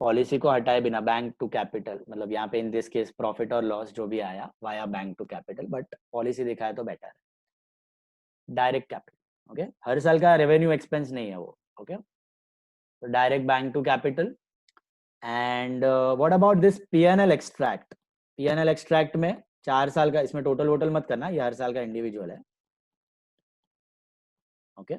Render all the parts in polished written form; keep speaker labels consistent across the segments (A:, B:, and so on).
A: Policy को हटाए बिना बैंक टू कैपिटल, मतलब यहाँ पे इन दिस केस प्रॉफिट और लॉस जो भी आया via bank to capital, but policy दिखाए तो बेटर है। डायरेक्ट कैपिटल, ओके, हर साल का रेवेन्यू एक्सपेंस नहीं है वो, ओके, तो direct bank to capital. And what about this PNL extract? PNL extract में 4 साल का, इसमें टोटल वोटल मत करना, ये हर साल का इंडिविजुअल है, ओके।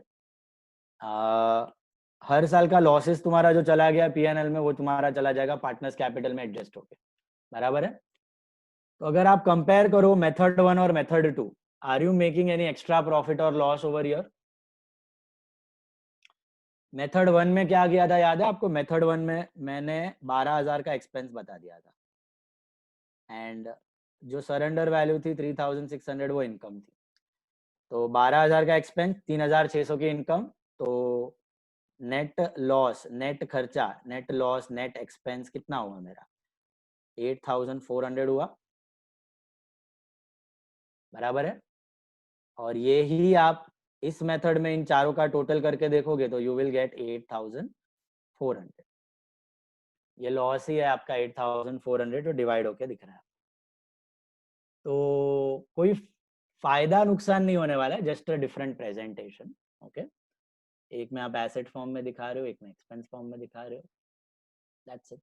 A: हर साल का लॉसेस तुम्हारा जो चला गया पीएनएल में, वो तुम्हारा चला जाएगा पार्टनर्स कैपिटल में एडजस्ट होके, बराबर है। तो अगर आप कंपेयर करो मेथड 1 और method 2, are you making any extra profit और लॉस ओवर ईयर? मेथड 1 में क्या किया था याद है आपको? मेथड 1 में मैंने 12,000 का एक्सपेंस बता दिया था, एंड जो सरेंडर वैल्यू थी 3,600 वो इनकम थी। तो 12,000 का एक्सपेंस, 3,600 की इनकम, तो नेट लॉस, नेट खर्चा, नेट लॉस, नेट एक्सपेंस कितना हुआ मेरा? 8,400 हुआ, बराबर है। और ये ही आप इस मेथड में इन चारों का टोटल करके देखोगे तो यू विल गेट 8,400। ये लॉस ही है आपका 8,400 जो डिवाइड होके दिख रहा है। तो कोई फायदा नुकसान नहीं होने वाला है, just a different presentation, okay. एक में आप एसेट फॉर्म में दिखा रहे हो, एक में एक्सपेंस फॉर्म में दिखा रहे हो, दैट्स इट।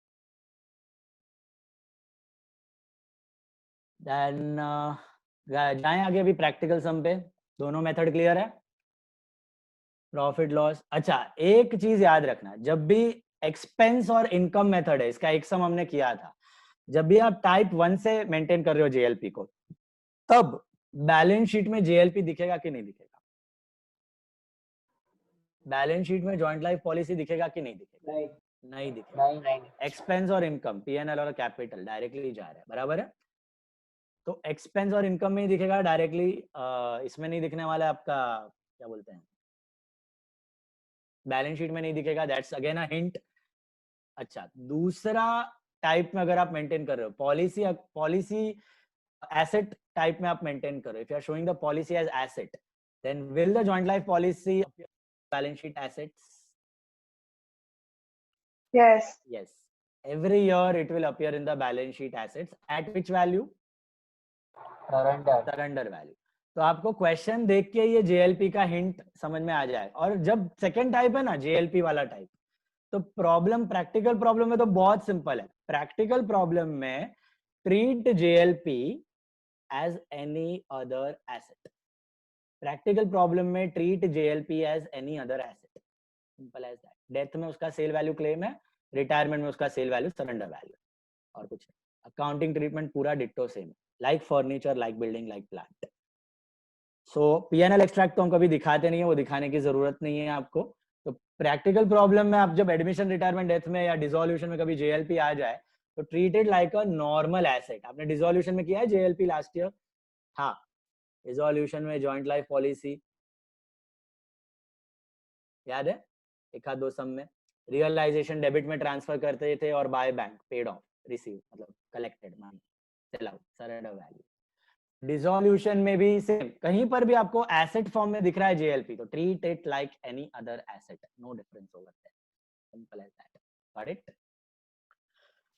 A: देन जाएं आगे अभी प्रैक्टिकल सम पे। दोनों मेथड क्लियर है? प्रॉफिट लॉस, अच्छा एक चीज याद रखना, जब भी एक्सपेंस और इनकम मेथड है, इसका एक सम हमने किया था, जब भी आप टाइप 1 से मेंटेन कर रहे हो जेएलपी को, तब बैलेंस शीट में जेएलपी दिखेगा कि नहीं दिखेगा? बैलेंस शीट में जॉइंट लाइफ पॉलिसी दिखेगा कि नहीं दिखेगा? नहीं दिखेगा। एक्सपेंस और इनकम, पीएनएल और कैपिटल डायरेक्टली जा रहा है, बराबर है। तो एक्सपेंस और इनकम में ही दिखेगा डायरेक्टली, इसमें नहीं दिखने वाला है आपका, क्या बोलते हैं, बैलेंस शीट में नहीं दिखेगा, दैट्स अगेन अ हिंट। अच्छा, दूसरा टाइप में अगर आप मेंटेन कर रहे हो पॉलिसी एसेट टाइप में आप मेंटेन कर रहे हो, if you are showing the policy as asset, then will the joint life policy balance sheet assets? Yes, every year it will appear in the balance sheet assets at which value? Surrender value। तो आपको question देख के ये JLP का hint समझ में आ जाए। और जब सेकंड टाइप है ना जेएलपी वाला टाइप, तो प्रॉब्लम, प्रैक्टिकल प्रॉब्लम में तो बहुत सिंपल है। प्रैक्टिकल प्रॉब्लम में treat JLP as any other asset, practical problem में treat JLP as any other asset, simple as that. Death में उसका सेल वैल्यू क्लेम है, रिटायरमेंट में उसका सेल वैल्यू सरेंडर वैल्यू, और कुछ नहीं। अकाउंटिंग ट्रीटमेंट पूरा ditto same, like furniture, like building, like plant. So PNL extract तो हम कभी दिखाते नहीं है, वो दिखाने की जरूरत नहीं है आपको। तो प्रैक्टिकल प्रॉब्लम में आप जब एडमिशन, रिटायरमेंट, डेथ में या डिसोल्यूशन में कभी जेएलपी आ जाए, तो treated like a normal asset. आपने डिसोल्यूशन में किया है जेएलपी लास्ट ईयर? हाँ, डिसोल्यूशन में जॉइंट लाइफ पॉलिसी याद है, एक आध दो सम में रियलाइजेशन डेबिट में ट्रांसफर करते थे और by bank paid off, receive मतलब collected money, sale out, surrender value. Dissolution में भी सेम, कहीं पर भी आपको एसेट फॉर्म में दिख रहा है जेएलपी, तो treat it like any other asset, no difference over that, simple as that. Got it?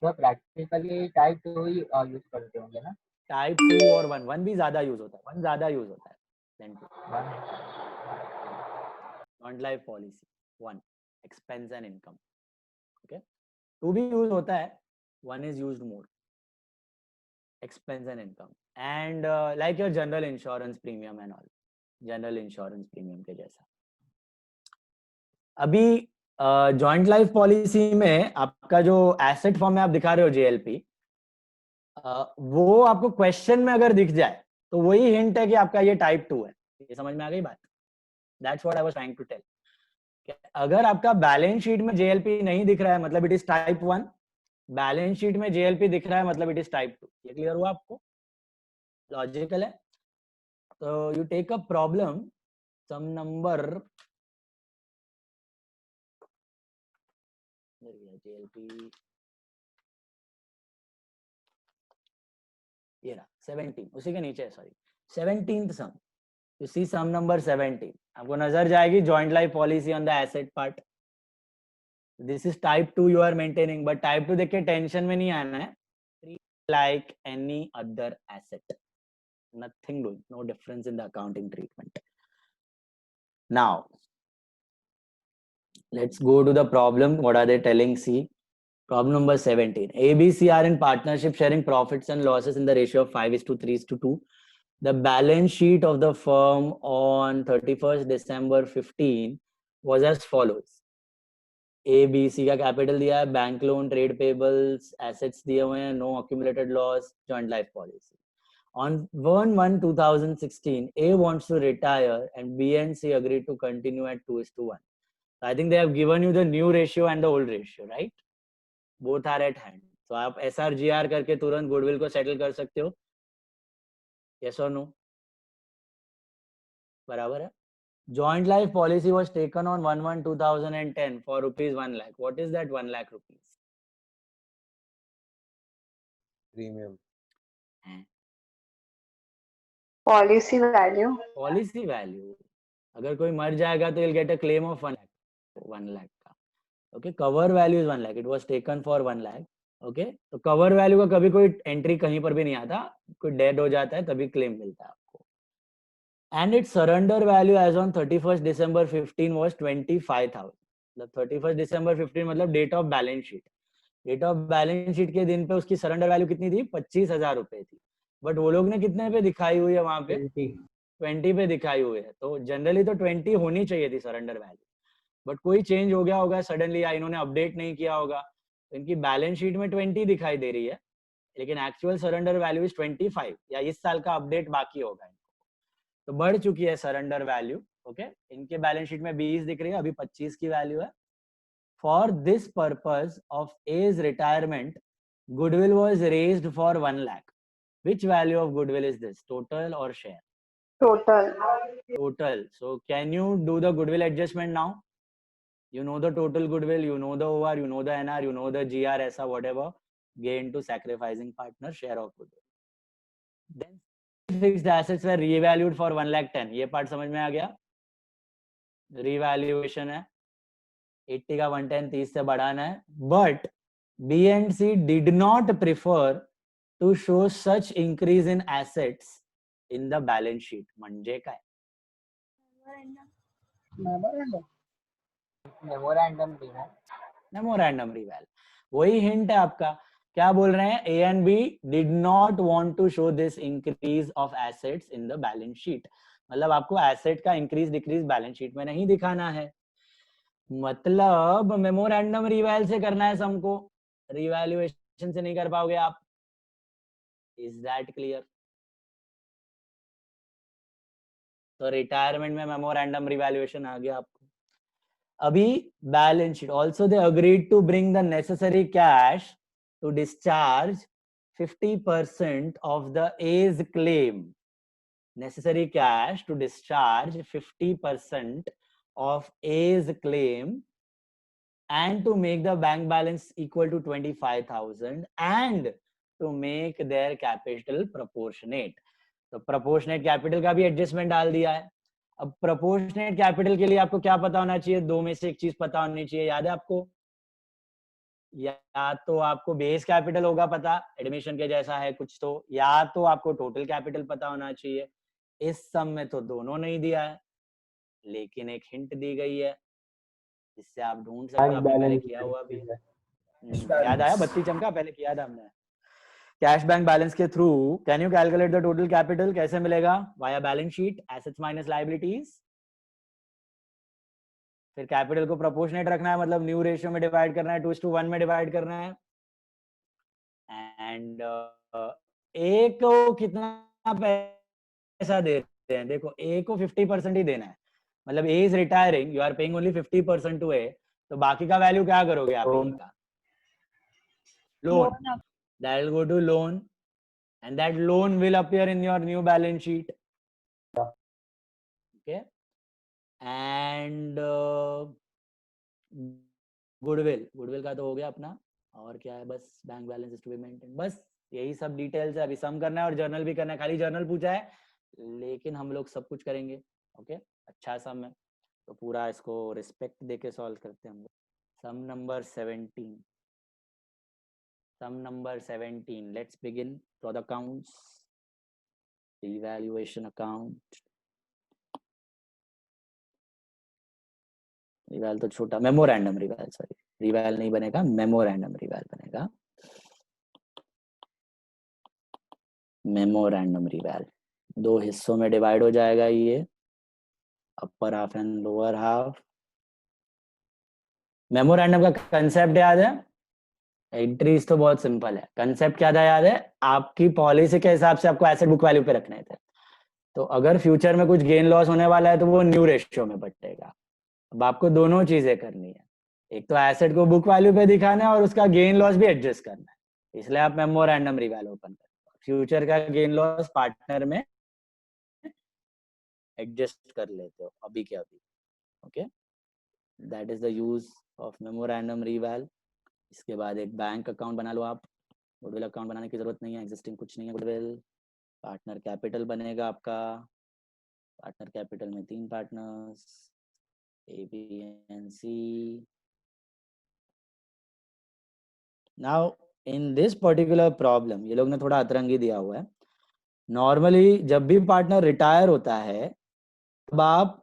B: तो प्रैक्टिकली टाइप 2 ही यूज करते होंगे ना?
A: टाइप 2 और 1 भी ज्यादा यूज होता है, 1 ज्यादा यूज होता है then 2। Joint life policy 1, expense and income, okay. 2 भी यूज होता है, 1 is used more, expense and income, and like your general insurance premium and all, general insurance premium के जैसा। अभी जॉइंट लाइफ पॉलिसी में आपका जो एसेट फॉर्म में आप दिखा रहे हो जेएलपी, वो आपको क्वेश्चन में अगर दिख जाए तो वही हिंट है कि आपका ये टाइप 2 है। ये समझ में आ गई बात? That's what I was trying to tell. अगर आपका बैलेंस शीट में जेएलपी नहीं दिख रहा है मतलब it is type 1, balance sheet में जेएलपी दिख रहा है मतलब इट इज टाइप 2। ये क्लियर हुआ आपको? लॉजिकल है। तो you take a problem sum number JLP, ये रहा 17, उसी के नीचे है, sorry 17th sum. You see sum number 17, आपको नजर जाएगी joint life policy on the asset part, this is type 2 you are maintaining, but type 2 देख के टेंशन में नहीं आना है. Like any other asset, nothing doing, no difference in the accounting treatment. Now let's go to the problem. What are they telling? See, problem number 17. ABC are in partnership sharing profits and losses in the ratio of 5:3:2. The balance sheet of the firm on 31st December 15 was as follows. ABC का capital दिया है, bank loan, trade payables, assets दिए हुए हैं, no accumulated loss, joint life policy. On 1/1/2016, A wants to retire and B and C agreed to continue at 2:1. So I think they have given you the new ratio and the old ratio, right? Both are at hand. So आप SRGR करके तुरंत goodwill को settle कर सकते हो. Yes or no? बराबर है. Joint life policy was taken on 1/1/2010 for rupees 1 lakh. What is that 1 lakh rupees?
C: Premium.
D: Policy value.
A: Policy value. अगर कोई मर जाएगा तो you'll get a claim of 1 lakh. 1 lakh का. Okay, cover value is 1 lakh. It was taken for 1 lakh. Okay, तो cover value का कभी कोई एंट्री कहीं पर भी नहीं आता. कोई डेड हो जाता है तभी क्लेम मिलता है आपको. And its surrender value as on 31st December 15 was 25,000. मतलब 31st December 15 मतलब date of balance sheet. Date of balance sheet के दिन पे उसकी सरेंडर वैल्यू कितनी थी? 25,000 रुपए थी. बट वो लोग ने कितने पे दिखाई हुई है वहां पे? 20 पे दिखाई हुई है. तो जनरली तो 20 होनी चाहिए थी सरेंडर वैल्यू, बट कोई चेंज हो गया होगा सडनली, या इन्होंने अपडेट नहीं किया होगा, तो इनकी बैलेंस शीट में 20 दिखाई दे रही है, लेकिन एक्चुअल सरेंडर वैल्यू इज 25, या इस साल का अपडेट बाकी होगा इनको. तो बढ़ चुकी है सरेंडर वैल्यू. ओके, इनके बैलेंस शीट में 20 दिख रही है, अभी 25 की वैल्यू है. For this purpose of A's retirement, goodwill was raised for 1 lakh. Which value of goodwill is this? Total or share?
D: Total.
A: Total. So can you do the goodwill adjustment now? You know the total goodwill, you know the OR, you know the NR, you know the GR, ऐसा whatever, gain to sacrificing partner share of goodwill. Then fixed assets were revalued for 1,10,000. ये part समझ में आ गया? Revaluation है. 80 का 110 30 से बढ़ाना है. But B and C did not prefer to show such increase in assets in the balance sheet. म्हणजे काय?
B: मेमोरेंडम रिवैल.
A: मेमोरेंडम रिवैल. वही हिंट है आपका. क्या बोल रहे हैं? A and B did not want to show this increase of assets in the balance sheet. मतलब आपको एसेट का इंक्रीज डिक्रीज बैलेंस शीट में नहीं दिखाना है. मतलब मेमोरेंडम रिवैल से करना है हमको, रिवैल्यूएशन से नहीं कर पाओगे आप. Is that clear? तो रिटायरमेंट में मेमोरेंडम रिवैल्यूएशन आ गया आपको. अभी balance sheet. Also they agreed to bring the necessary cash to discharge 50% of the A's claim. Necessary cash to discharge 50% of A's claim and to make the bank balance equal to 25,000 and to make their capital proportionate. तो proportionate capital का भी adjustment डाल दिया है. अब proportionate capital के लिए आपको क्या पता होना चाहिए? दो में से एक चीज पता होनी चाहिए. याद है आपको? या तो आपको बेस कैपिटल होगा पता, एडमिशन के जैसा है कुछ तो, या तो आपको टोटल कैपिटल पता होना चाहिए. इस सम में तो दोनों नहीं दिया है, लेकिन एक हिंट दी गई है जिससे आप ढूंढ सकते हो. आपने पहले किया हुआ भी याद आया? बत्ती चमका पहले किया था हमने. कैश बैंक बैलेंस के through can you calculate the total capital? कैसे मिलेगा? Via balance sheet, assets minus liabilities. फिर कैपिटल को प्रोपोर्शनेट रखना है, मतलब न्यू रेशियो में डिवाइड करना है, 2:1 में डिवाइड करना है. एंड ए को कितना पैसा दे रहे हैं? देखो, ए को 50% ही देना है. मतलब A is retiring, you are paying only 50% to A. तो बाकी का वैल्यू क्या करोगे आप? ए का loan. That will go to loan, and that loan will appear in your new balance sheet. Okay, and goodwill का तो हो गया अपना. और क्या है? बस bank balance to be maintain. बस यही सब डिटेल्स है. अभी सम करना है और जर्नल भी करना है. खाली जर्नल पूछा है, लेकिन हम लोग सब कुछ करेंगे. ओके, अच्छा सम है तो पूरा इसको रिस्पेक्ट देके सॉल्व करते हैं हम लोग. Sum number 17. Sum number 17. Let's begin for the counts. Revaluation account. Rewal तो छोटा, मेमोरेंडम रिवाल, सॉरी रिवाल नहीं बनेगा, मेमोरेंडम रिवाल बनेगा। मेमोरेंडम रिवाल 2 हिस्सों में डिवाइड हो जाएगा ये, upper half and lower half. Memorandum का कंसेप्ट याद है? एंट्रीज तो बहुत सिंपल है, कंसेप्ट क्या था याद है? आपकी पॉलिसी के हिसाब से आपको एसेट बुक वैल्यू पे रखने थे, तो अगर फ्यूचर में कुछ गेन लॉस होने वाला है तो वो न्यू रेशियो में बटेगा। अब आपको दोनों चीजें करनी है, एक तो एसेट को बुक वैल्यू पे दिखाना है और उसका गेन लॉस भी एडजस्ट करना है, इसलिए आप मेमोरेंडम रिवैल ओपन करते हो, फ्यूचर का गेन लॉस पार्टनर में एडजस्ट कर लेते हो अभी के अभी। Okay, that is the use of memorandum reval. इसके बाद एक बैंक अकाउंट बना लो आप, गुडविल अकाउंट बनाने की जरूरत नहीं है, एग्जिस्टिंग कुछ नहीं है गुडविल। पार्टनर कैपिटल बनेगा आपका, पार्टनर कैपिटल में 3 partners A, B and C. Now in this particular problem ये लोग ने थोड़ा अतरंगी दिया हुआ है। नॉर्मली जब भी पार्टनर रिटायर होता है तब आप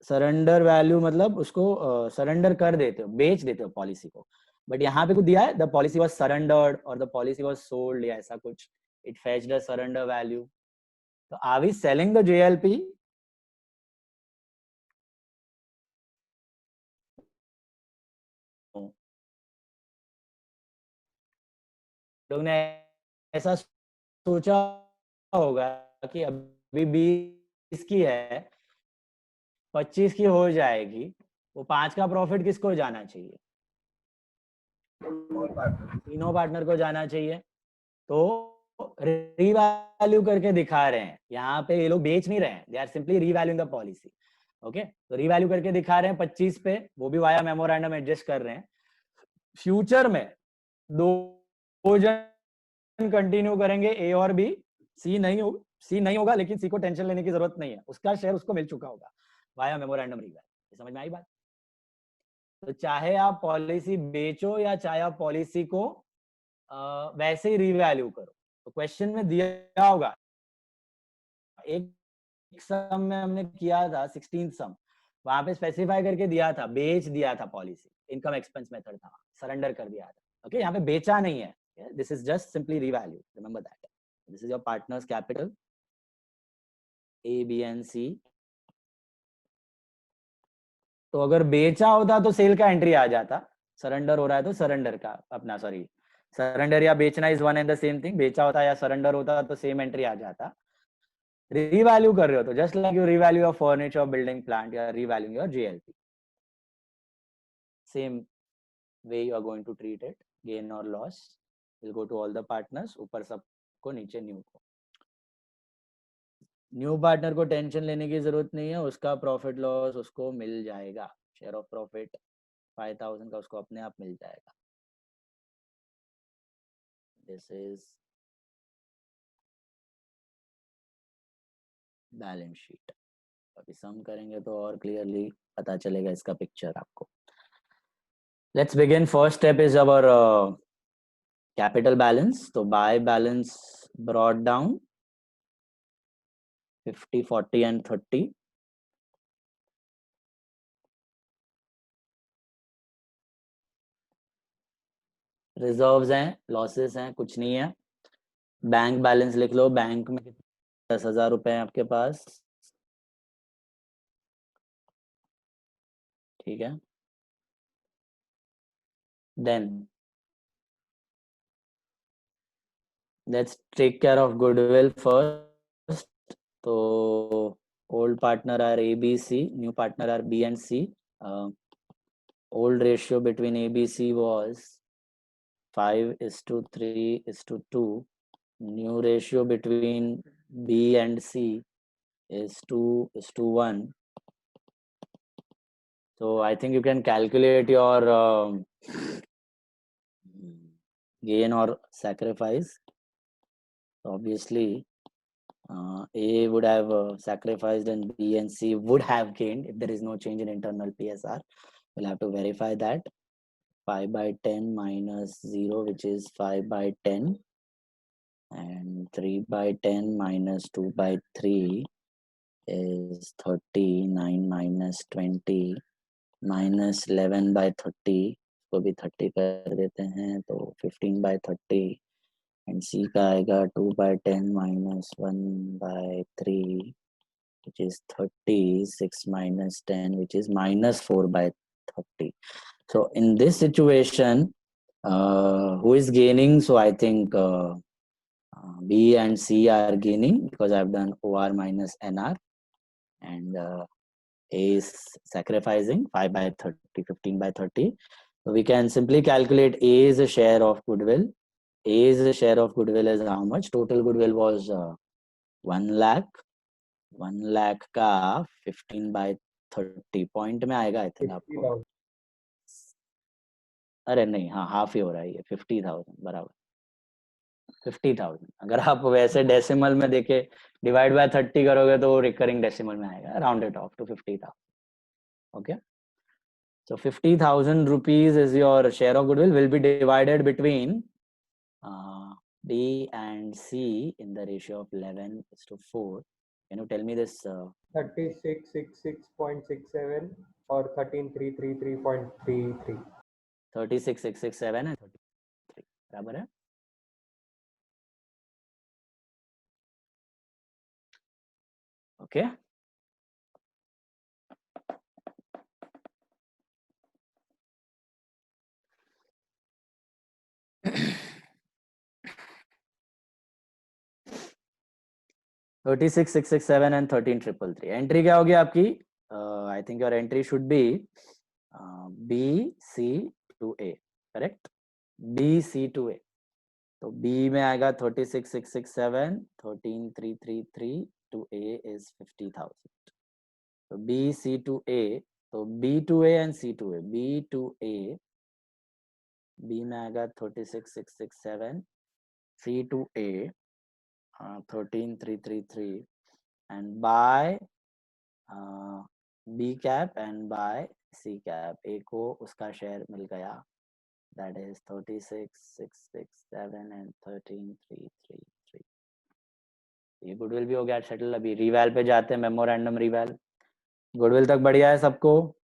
A: सरेंडर वैल्यू मतलब उसको सरेंडर कर देते हो, बेच देते हो पॉलिसी को, बट यहाँ पे कुछ दिया है द पॉलिसी वाज सरेंडर्ड और द पॉलिसी वाज सोल्ड या ऐसा कुछ, it fetched the surrender value. तो are we selling the JLP? लोग ने ऐसा सोचा होगा कि अभी 20 की है, 25 की हो जाएगी, वो 5 का प्रॉफिट किसको जाना चाहिए? तीनों पार्टनर को जाना चाहिए। तो रीवैल्यू करके दिखा रहे हैं, यहाँ पे ये लोग बेच नहीं रहे हैं, they are simply revaluing the policy. Okay, तो रीवैल्यू करके दिखा रहे हैं 25 पे, वो भी वाया मेमोरेंडम एडजस्ट कर रहे हैं। फ्यूचर में दो जन कंटिन्यू करेंगे, ए और बी, सी नहीं होगा लेकिन सी को टेंशन लेने की जरूरत नहीं है, उसका शेयर उसको मिल चुका होगा वाया मेमोरेंडम रिवैल्यू। समझ में आई बात? तो चाहे आप पॉलिसी बेचो या चाहे आप पॉलिसी को वैसे ही रीवैल्यू करो, तो क्वेश्चन में दिया होगा एक सम में हमने किया था 16 सम, वहां पे स्पेसिफाई करके दिया था, बेच दिया था पॉलिसी, इनकम एक्सपेंस मेथड था, सरेंडर कर दिया था। ओके, यहाँ पे बेचा नहीं है, this is just simply revalue, remember that. This is your partners capital A, B and C। तो अगर बेचा होता तो सेल का एंट्री आ जाता, सरेंडर हो रहा है तो सरेंडर का अपना, सॉरी सरेंडर या बेचना is one and the same thing, बेचा होता या सरेंडर होता तो सेम एंट्री आ जाता। रीवैल्यू कर रहे हो तो just like you revalue your furniture, building, plant, या revaluing your JLP, same way you are going to treat it. Gain और loss will go to all the partners, ऊपर सबको, नीचे न्यू को। न्यू पार्टनर को टेंशन लेने की जरूरत नहीं है, उसका प्रॉफिट लॉस उसको मिल जाएगा, शेयर ऑफ प्रॉफिट 5000 का उसको अपने आप मिल जाएगा। This is balance sheet. अभी सम करेंगे तो और क्लियरली पता चलेगा इसका पिक्चर आपको। Let's begin. First step is our capital balance. तो by balance brought down 50, 40 and 30। Reserves हैं, लॉसेस हैं, कुछ नहीं है। बैंक बैलेंस लिख लो, बैंक में 10,000 रुपए हैं आपके पास, ठीक है। Then let's take care of goodwill first. तो old partner are ABC, new partner are B and C। old ratio between ABC was 5:3:2. New ratio between B and C is 2:1. So I think you can calculate your gain or sacrifice. Obviously, A would have sacrificed and B and C would have gained if there is no change in internal PSR. We'll have to verify that. 5 by 10 minus 0, which is 5 by 10, and 3 by 10 minus 2 by 3 is 30, 9 minus 20 minus 11 by 30, को भी 30 कर देते हैं तो 15 by 30, and सी का आएगा 2 by 10 minus 1 by 3, which is 30, 6 minus 10, which is minus 4 by 30. So in this situation, who is gaining? So I think B and C are gaining because I've done OR minus NR, and A is sacrificing 5 by 30, 15 by 30. So we can simply calculate A is a share of goodwill. A is a share of goodwill is how much? Total goodwill was 1 lakh. 1 lakh का 15 by 30 point में आएगा I think आपको. अरे नहीं, हाँ half ही हो रहा है ये, 50,000 बराबर 50,000. अगर आप वैसे डेसिमल में देखे डिवाइड बाय 30 करोगे तो रिकरिंग डेसिमल में आएगा, round it off to 50,000. Okay, so 50,000 rupees is your share of goodwill, will be divided between B and C in the ratio of 11:4. Can you tell me this?
E: 3666.67 or 13333.33.
A: 36,667 and 33 बराबर है. Okay. $36,667 and 13,333. Entry क्या होगी आपकी? I think your entry should be B-C-A, correct? B-C-A. तो B में आएगा 36,667, 13,333, to A is 50,000. तो B-C-A, तो B-A and C-A. B-A, B में आएगा 36,667, C-A 13,333, and by B cap and by C cap, A को उसका शेयर मिल गया, that is 36,667 and 13,333. ये गुडविल भी हो गया सेटल. अभी रिवैल पे जाते हैं, मेमोरेंडम रिवैल. गुडविल तक बढ़िया है सबको?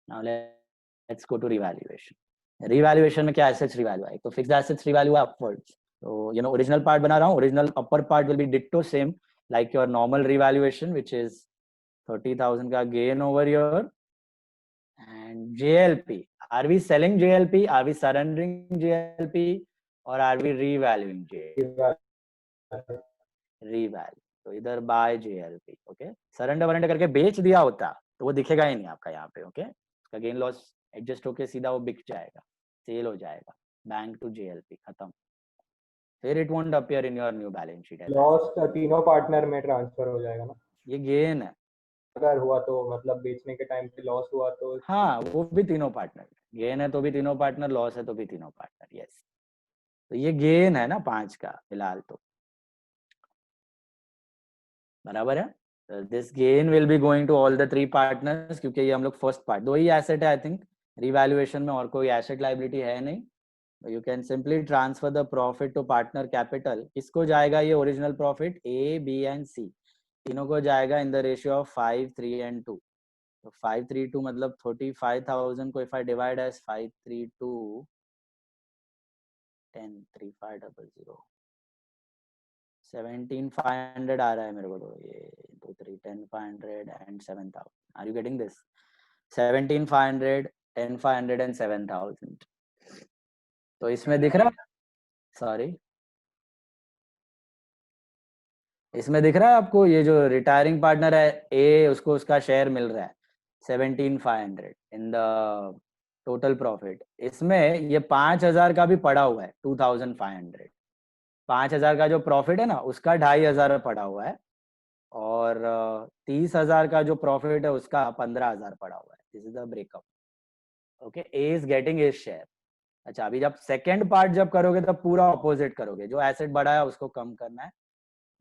A: Now let's go to revaluation. Revaluation में क्या एसेट्स रिवैल्यू आए? तो फिक्स्ड एसेट्स रिवैल्यू है अपवर्ड्स. तो यू नो ओरिजिनल पार्ट बना रहा हूँ. Original upper part will be ditto same like your normal revaluation, which is 30,000 का gain over your. And JLP, are we selling JLP, are we surrendering JLP, और are we revaluing JLP? Revalue. तो इधर by JLP. Okay, surrender वरेंडर करके बेच दिया होता तो वो दिखेगा ही नहीं आपका यहाँ पे. ओके, उसका गेन लॉस एडजस्ट होके सीधा वो बिक जाएगा, सेल हो जाएगा, बैंक टू JLP, खत्म. फिर it won't appear in your new balance sheet.
E: Loss तीनों पार्टनर में ट्रांसफर हो जाएगा ना?
A: ये गेन है.
E: अगर हुआ तो मतलब बेचने के टाइम पे लॉस हुआ तो?
A: हाँ, वो भी तीनों पार्टनर. गेन है तो भी तीनों पार्टनर, लॉस है तो भी तीनों पार्टनर. यस, तो ये गेन है ना 5 का फिलहाल तो, बराबर है. This gain will be going to all the 3 partners, क्योंकि ये हम लोग फर्स्ट पार्ट, 2 ही एसेट है आई थिंक रिवैल्यूएशन में, और कोई एसेट लायबिलिटी है नहीं. You can simply transfer the profit to partner capital. किसको जाएगा ये original profit? A, B and C तीनों को जाएगा in the ratio of 5, 3 and 2. तो 5, 3, 2 मतलब 35,000 को इफ आई डिवाइड एज 5, 3, 2, 10, 3, 5, 0, 17,500 आ रहा है मेरे को. तो ये 2, 3, 10,500 and 7,000. Are you getting this? 17,500, 10,500 and 7,000. तो इसमें दिख रहा है, सॉरी, इसमें दिख रहा है आपको ये जो रिटायरिंग पार्टनर है A, उसको उसका शेयर मिल रहा है 17,500 इन द टोटल प्रॉफिट. इसमें ये 5,000 का भी पड़ा हुआ है, 2,500. 5,000 का जो प्रॉफिट है ना, उसका 2,500 पड़ा हुआ है, और 30,000 का जो प्रॉफिट है उसका 15,000 पड़ा हुआ है. This is the breakup. Okay, A is getting his share. अच्छा, अभी जब सेकेंड पार्ट जब करोगे तब पूरा ऑपोजिट करोगे. जो एसेट बढ़ा है उसको कम करना है,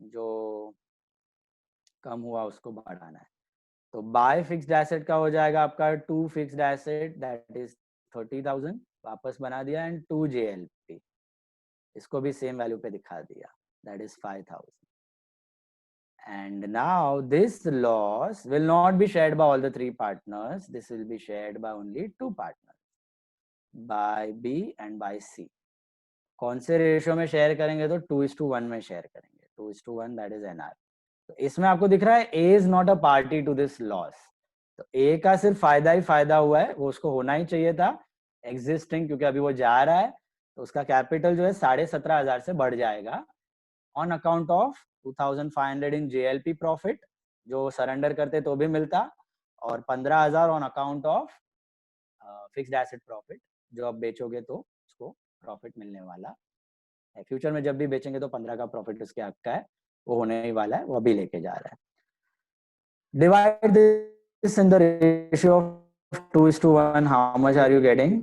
A: जो कम हुआ उसको बढ़ाना है. तो बाय फिक्स्ड एसेट का हो जाएगा आपका 2 फिक्स्ड एसेट दैट इज 30,000 वापस बना दिया एंड 2 JLP, इसको भी सेम वैल्यू पे दिखा दिया that is 5,000. And now this loss will not be shared by all the 3 partners. This will be shared by only 2 partners, by B and by C. कौन से रेशियो में share करेंगे? तो 2:1 में शेयर करेंगे. 2:1 that is NR. तो इसमें आपको दिख रहा है A is not a party to this loss. तो A का सिर्फ फायदा ही फायदा हुआ है, वो उसको होना ही चाहिए था एग्जिस्टिंग, क्योंकि अभी वो जा रहा है तो उसका कैपिटल जो है 17,500 से बढ़ जाएगा on account of 2,500 in JLP profit जो सरेंडर करते तो भी मिलता, और 15,000 on account of fixed asset profit जो अब बेचोगे तो उसको प्रॉफिट मिलने वाला है. फ्यूचर में जब भी बेचेंगे तो 15 का प्रॉफिट उसके हक का है, वो होने ही वाला है, वो अभी लेके जा रहा है. Divide this in the ratio of 2:1. How much are you getting?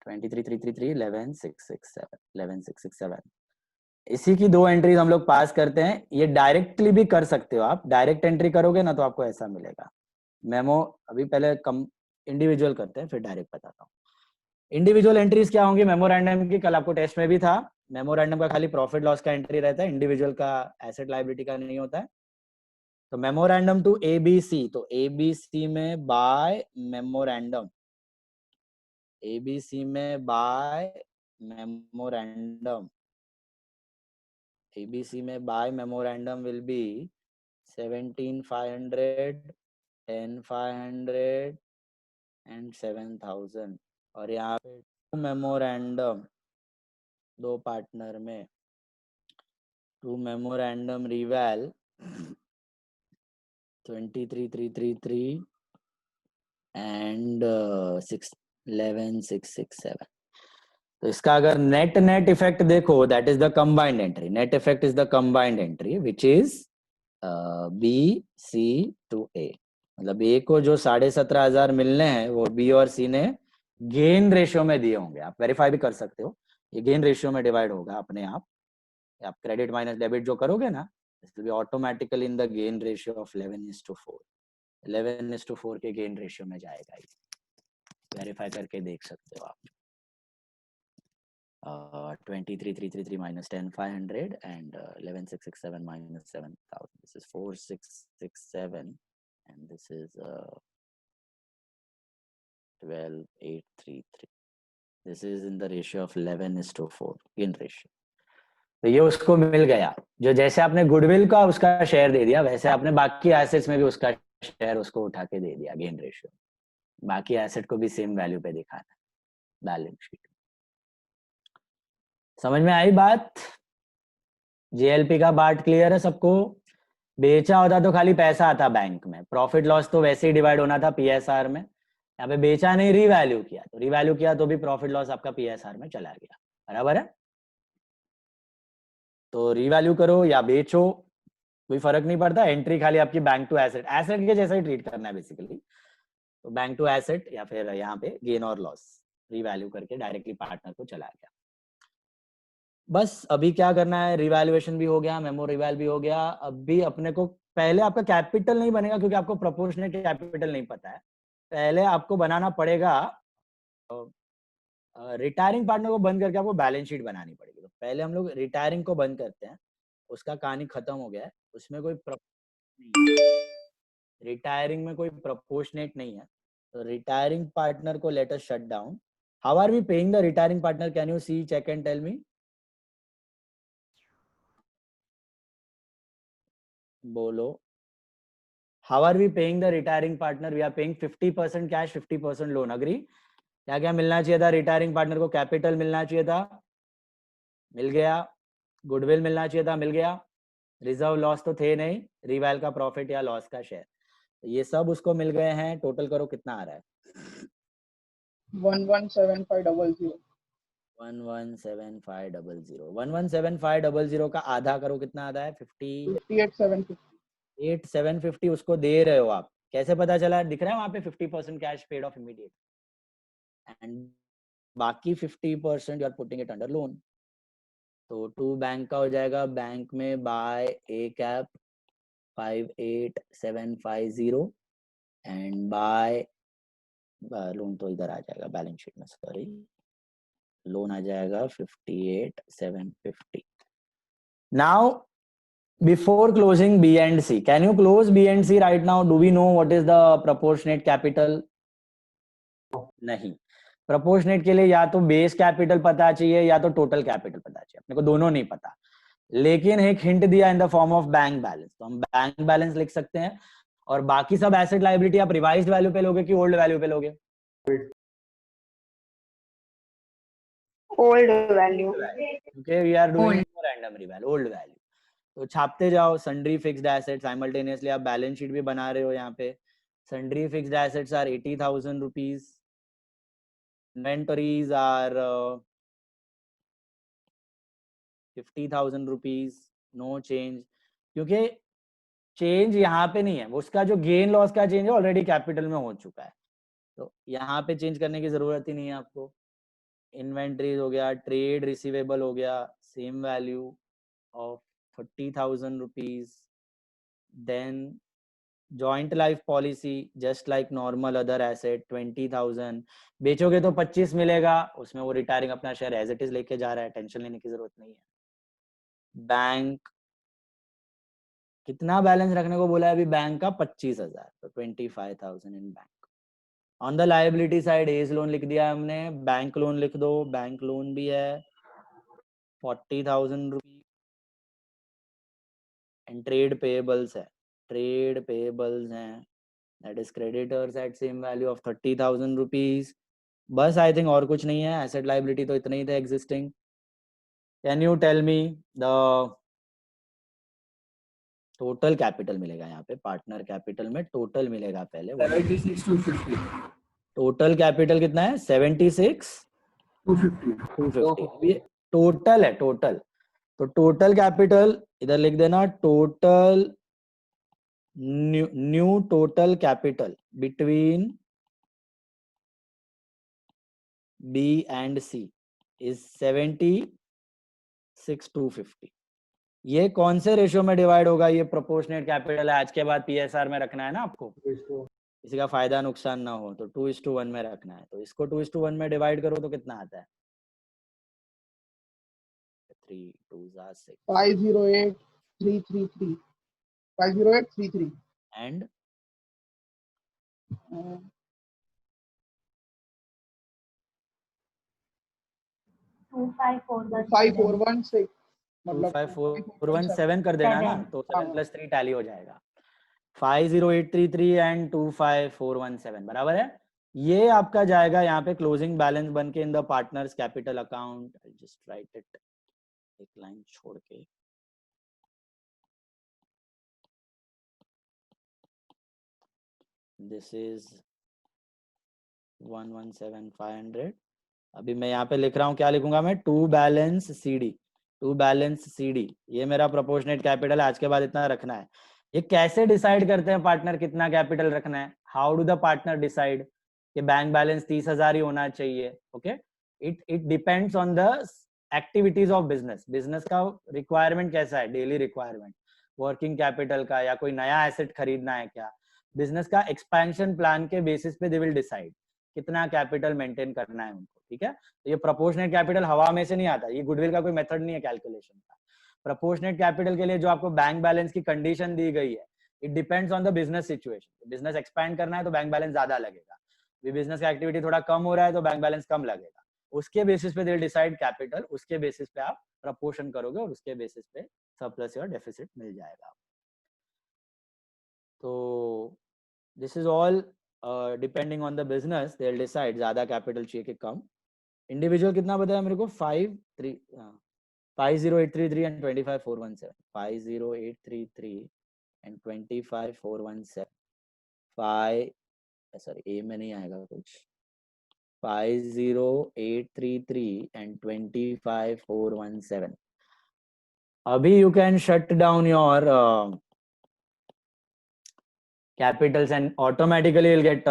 A: 23,333, 11,667, 11,667. इसी की 2 एंट्रीज हम लोग पास करते हैं. ये डायरेक्टली भी कर सकते हो आप, डायरेक्ट एंट्री करोगे ना तो आपको ऐसा मिलेगा. मेमो अभी पहले कम इंडिविजुअल करते हैं फिर डायरेक्ट बताता हूँ. इंडिविजुअल एंट्रीज क्या होंगी मेमोरेंडम की? कल आपको टेस्ट में भी था. मेमोरेंडम का खाली प्रॉफिट लॉस का एंट्री रहता है, इंडिविजुअल का एसेट लायबिलिटी का नहीं होता है. तो मेमोरेंडम टू ABC, तो ABC में बाय मेमोरेंडम, ABC में बाय मेमोरेंडम, ABC में by memorandum will be 17,500, 10,500 and 7,000. और यहाँ पे मेमोरेंडम 2 पार्टनर में 2 मेमोरेंडम रिवैल 23,333 एंड 11,667. तो इसका अगर नेट इफेक्ट देखो that is the combined entry. Net effect is the combined entry which is B, C to A. मतलब A को जो 17,500 मिलने हैं वो B और C ने गेन रेशियो में दिए होंगे. आप वेरीफाई भी कर सकते हो, ये गेन रेशियो में डिवाइड होगा अपने आप. आप क्रेडिट माइनस डेबिट जो करोगे ना, this will be automatically in the gain ratio of 11:4. 11:4 के गेन रेशियो में जाएगा. वेरीफाई करके देख सकते हो आप. 23,333 minus 10,500 and 11,667 minus 7,000. This is 4,667 and this is 12,833. This is in the ratio of 11:4 gain ratio. तो ये उसको मिल गया. जो जैसे आपने गुडविल का उसका शेयर दे दिया वैसे आपने बाकी एसेट्स में भी उसका शेयर उसको उठा के दे दिया गेन रेशियो. बाकी एसेट को भी सेम वैल्यू पे दिखाना है बैलेंस शीट. समझ में आई बात? JLP का पार्ट क्लियर है सबको? बेचा होता तो खाली पैसा आता बैंक में, प्रॉफिट लॉस तो वैसे ही डिवाइड होना था PSR में. यहाँ पे बेचा नहीं, रीवैल्यू किया, तो रीवैल्यू किया तो भी प्रॉफिट लॉस आपका PSR में चला गया. बराबर है? तो रीवैल्यू करो या बेचो कोई फर्क नहीं पड़ता. एंट्री खाली आपकी बैंक टू एसेट, एसेट के जैसा ही ट्रीट करना है बेसिकली. तो बैंक टू एसेट या फिर यहाँ पे गेन और लॉस रीवैल्यू करके डायरेक्टली पार्टनर को चला गया. बस अभी क्या करना है, रिवैल्यूएशन भी हो गया, मेमो रिवैल भी हो गया. अभी अपने को पहले आपका कैपिटल नहीं बनेगा क्योंकि आपको प्रोपोर्शनेट कैपिटल नहीं पता है. पहले आपको बनाना पड़ेगा रिटायरिंग पार्टनर को बंद करके आपको बैलेंस शीट बनानी पड़ेगी. तो पहले हम लोग रिटायरिंग को बंद करते हैं, उसका कहानी खत्म हो गया है. उसमें कोई रिटायरिंग में कोई प्रोपोर्शनेट नहीं है. तो रिटायरिंग पार्टनर को let us shut down. How are we paying the retiring partner? Can you see, check and tell me. बोलो. How are we paying the retiring partner? We are paying 50% cash, 50% loan. Agree? क्या क्या मिलना चाहिए था retiring partner को? Capital मिलना चाहिए था, मिल गया. गुडविल मिलना चाहिए था, मिल गया. रिजर्व लॉस तो थे नहीं, रिवैल का प्रॉफिट या लॉस का शेयर, तो ये सब उसको मिल गए हैं. टोटल करो कितना आ रहा है?
F: 117500.
A: 117500. 117500 का आधा करो कितना आता है?
F: 58,750.
A: 8,750 उसको दे रहे हो आप. कैसे पता चला? दिख रहा है वहां पे 50% cash paid off immediate and बाकी 50% you are putting it under loan. तो 2 बैंक का हो जाएगा. बैंक में by A cap 58,750 and by loan तो इधर आ जाएगा बैलेंस शीट में, सॉरी लोन आ जाएगा 58,750. Now before closing B and C, can you close B and C right now? Do we know what is the proportionate capital? नहीं. proportionate के लिए या तो बेस कैपिटल पता चाहिए या तो टोटल कैपिटल पता चाहिए. अपने को दोनों नहीं पता, लेकिन एक हिंट दिया in the form of bank balance, तो हम बैंक बैलेंस लिख सकते हैं. और बाकी सब एसेट लायबिलिटी आप रिवाइज्ड वैल्यू पे लोगे कि ओल्ड वैल्यू पे लोगे?
D: Old value.
A: क्योंकि we are doing random revalue, old value. तो छापते जाओ सन्ड्री फिक्स्ड एसेट, साइमल्टेनियसली आप बैलेंस शीट भी बना रहे हो. यहाँ पे sundry fixed assets are 80,000 rupees, inventories are 50,000 rupees, no change. क्योंकि चेंज यहाँ पे नहीं है, उसका जो गेन लॉस का चेंज है ऑलरेडी कैपिटल में हो चुका है, तो यहाँ पे चेंज करने की जरूरत ही नहीं है आपको. इन्वेंटरीज हो गया, ट्रेड रिसीवेबल हो गया, same value of 30,000 rupees. Then joint life policy just like normal other asset 20,000. बेचोगे तो 25 मिलेगा, उसमें वो रिटायरिंग अपना शेयर एज इट इज लेके जा रहा है, टेंशन लेने की जरूरत नहीं है. बैंक कितना बैलेंस रखने को बोला है अभी? बैंक का 25,000, तो 25,000 in bank. On the liability side as loan लिख दिया हमने, बैंक लोन लिख दो, बैंक लोन भी है 40,000 रुपीज. एंड ट्रेड पेएबल्स है, ट्रेड पेएबल्स हैं, that is creditors at same value of 30,000 rupees. बस आई थिंक और कुछ नहीं है. एसेट लायबिलिटी तो इतने ही थे existing. Can you tell me the total capital मिलेगा यहाँ पे, पार्टनर कैपिटल में टोटल मिलेगा पहले.
F: 76,250.
A: टोटल कैपिटल कितना है? 76,250.
F: 250.
A: ये टोटल है, टोटल. तो टोटल कैपिटल इधर लिख देना, total new total capital between B and C is 76,250. ये कौन से रेशियो में डिवाइड होगा? ये प्रोपोर्शनेट कैपिटल है, आज के बाद PSR में रखना है ना आपको, किसी का फायदा नुकसान ना हो, तो 2:1 में रखना है. तो इसको 2:1 में डिवाइड करो तो कितना आता है? 3 2 6
F: 508,333. 508,33.
A: एंड
F: 5,416. मतलब
A: 25417 कर देना ना, तो 7 + 3 टैली हो जाएगा. 50833 एंड 25417 बराबर है. ये आपका जाएगा यहाँ पे क्लोजिंग बैलेंस बन के in the partners capital account. I just right it एक लाइन छोड़ के. This is 117,500. अभी मैं यहाँ पे लिख रहा हूँ, क्या लिखूंगा मैं? To balance CD. To balance CD ये मेरा प्रोपोर्शनेट कैपिटल है, आज के बाद इतना रखना है. ये कैसे डिसाइड करते हैं पार्टनर कितना कैपिटल रखना है? How do the partner decide कि बैंक बैलेंस 30,000 ही होना चाहिए? Okay, it depends on the activities of business. Business का रिक्वायरमेंट कैसा है, डेली रिक्वायरमेंट, वर्किंग कैपिटल का, या कोई नया एसेट खरीदना है क्या, बिजनेस का एक्सपेंशन प्लान के बेसिस पे दे विल डिसाइड कितना कैपिटल मेंटेन करना है उनको. ठीक है, तो ये प्रोपोर्शनेट कैपिटल हवा में से नहीं आता, ये गुडविल का कोई मेथड नहीं है कैलकुलेशन का. प्रोपोर्शनेट कैपिटल के लिए जो आपको बैंक बैलेंस की कंडीशन दी गई है, it depends on the business situation. Business expand करना है तो बैंक बैलेंस ज्यादा लगेगा, बिजनेस का एक्टिविटी थोड़ा कम हो रहा है तो बैंक बैलेंस कम लगेगा. उसके बेसिस पे दे डिसाइड कैपिटल, उसके बेसिस पे आप प्रपोर्शन करोगे और उसके बेसिस पे सरप्लस या डेफिसिट मिल जाएगा. तो this is all depending on the business, they will decide ज्यादा कैपिटल चाहिए कि कम. इंडिविजुअल कितना बताया मेरे को? 50833 and 25,417. 50833 and 25,417. 5 सॉरी ए में नहीं आएगा कुछ. 50833 and 25,417. अभी you can shut down your capitals and automatically you'll get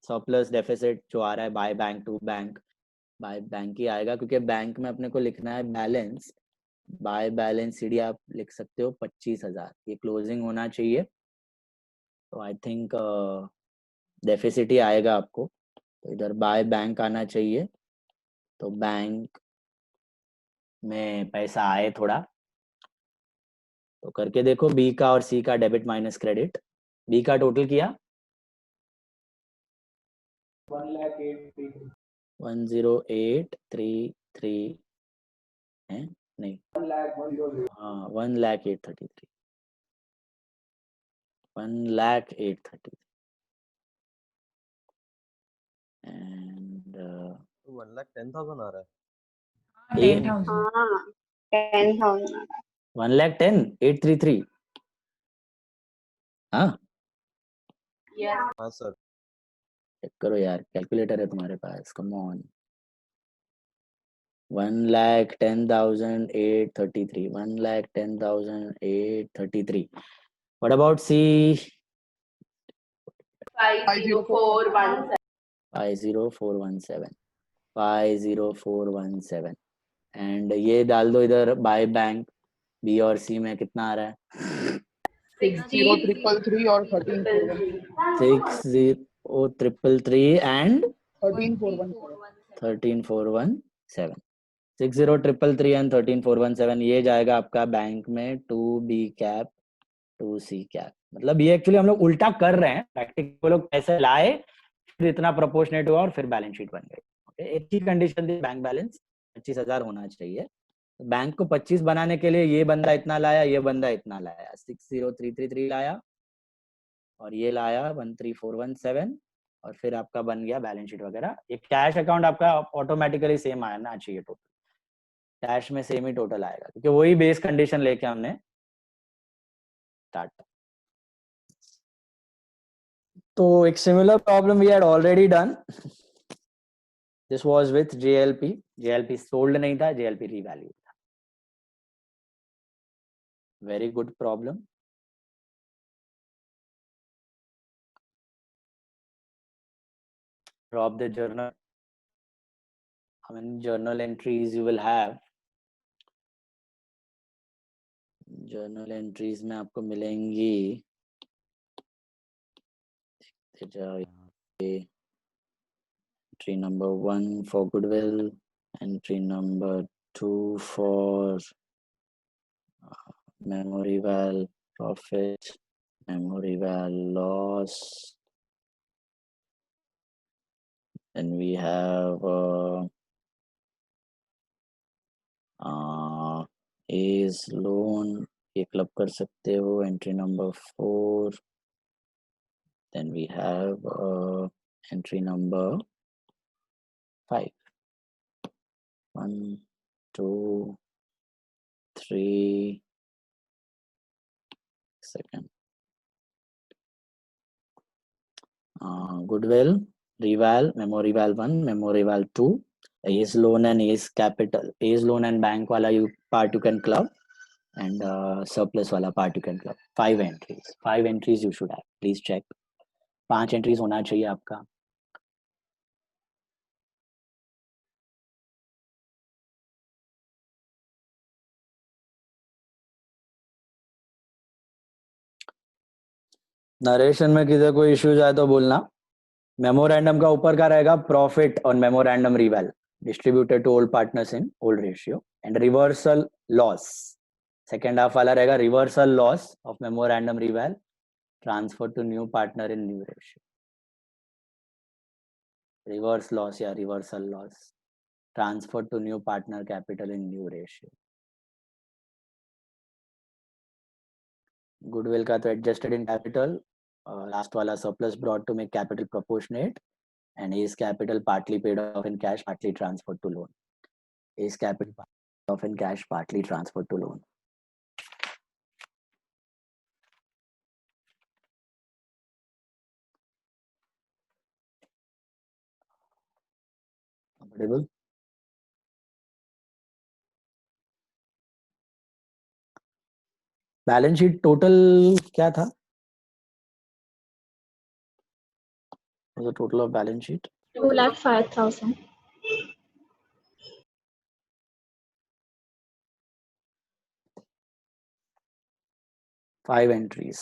A: surplus deficit जो आ रहा है by bank to bank. By bank ही आएगा क्योंकि बैंक में अपने को लिखना है बैलेंस. बाय बैलेंस CD आप लिख सकते हो 25,000, ये क्लोजिंग होना चाहिए. तो आई थिंक डेफिसिट ही आएगा आपको, तो इधर बाय बैंक आना चाहिए, तो बैंक में पैसा आए थोड़ा, तो करके देखो बी का और सी का डेबिट माइनस क्रेडिट। बी का टोटल किया
E: 1,08,33
A: 10833 है, नहीं
E: 1,00,100
A: हाँ 1,0833 1,0833 एंड
C: 1,10,000 आ रहा है।
A: 10,000
D: हाँ 10,000
A: 1,10,833 हाँ
C: हाँ सर।
A: चेक करो यार, कैलकुलेटर है तुम्हारे पास, come on. 1,10,833 1,10,833 What about C?
D: 50417
A: 50417 50417 and ये डाल दो इधर बाय बैंक, बी और सी में कितना आ रहा है?
F: 60,333 और 13,417
A: 60,333 एंड
F: 13,417
A: 13,417 60,333 एंड 13,417 ये जाएगा आपका बैंक में 2B कैप 2C कैप। मतलब ये एक्चुअली हम लोग उल्टा कर रहे हैं, प्रैक्टिकल लोग पैसे लाए फिर इतना प्रोपोर्शनेट हुआ और फिर बैलेंस शीट बन गई। ओके, एक ही कंडीशन थी, बैंक बैलेंस 25,000 होना चाहिए। बैंक को 25 बनाने के लिए ये बंदा इतना लाया, ये बंदा इतना लाया, 60,333 लाया और ये लाया 13,417 और फिर आपका बन गया बैलेंस शीट वगैरह। ये कैश अकाउंट आपका ऑटोमेटिकली सेम आना चाहिए, टोटल कैश में सेम ही टोटल आएगा क्योंकि वही बेस कंडीशन लेके हमने स्टार्ट। तो एक similar problem we had already done, this was with JLP। JLP sold नहीं था, JLP रीवैल्यू था। Very good problem. Drop the journal. How many journal entries you will have? Journal entries में आपको मिलेंगी, जाओ यहाँ पे, entry number 1 for goodwill, entry number 2 for memory val profit, memory val loss, then we have A's loan, ये club कर सकते हो, entry number 4, then we have entry number 5, 1 2 3 second, goodwill, reval, memory val 1, memory val 2, A's loan and A's capital, A's loan and bank wala you part you can club, and surplus wala part you can club. 5 entries, 5 entries you should have, please check. 5 entries होना चाहिए आपका। Narration में किसी कोई issues आए तो बोलना। Memorandum का ऊपर का रहेगा profit on memorandum reval distributed to old partners in old ratio, and reversal loss second half वाला रहेगा reversal loss of memorandum reval transfer to new partner in new ratio, reverse loss या reversal loss transfer to new partner capital in new ratio. Goodwill का तो adjusted in capital, last वाला surplus brought to make capital proportionate, and A's capital partly paid off in cash, partly transferred to loan. A's capital paid off in cash, partly transferred to loan. Comfortable? Balance sheet total क्या था? The total of balance sheet
G: 2,05,000.
A: 5 entries.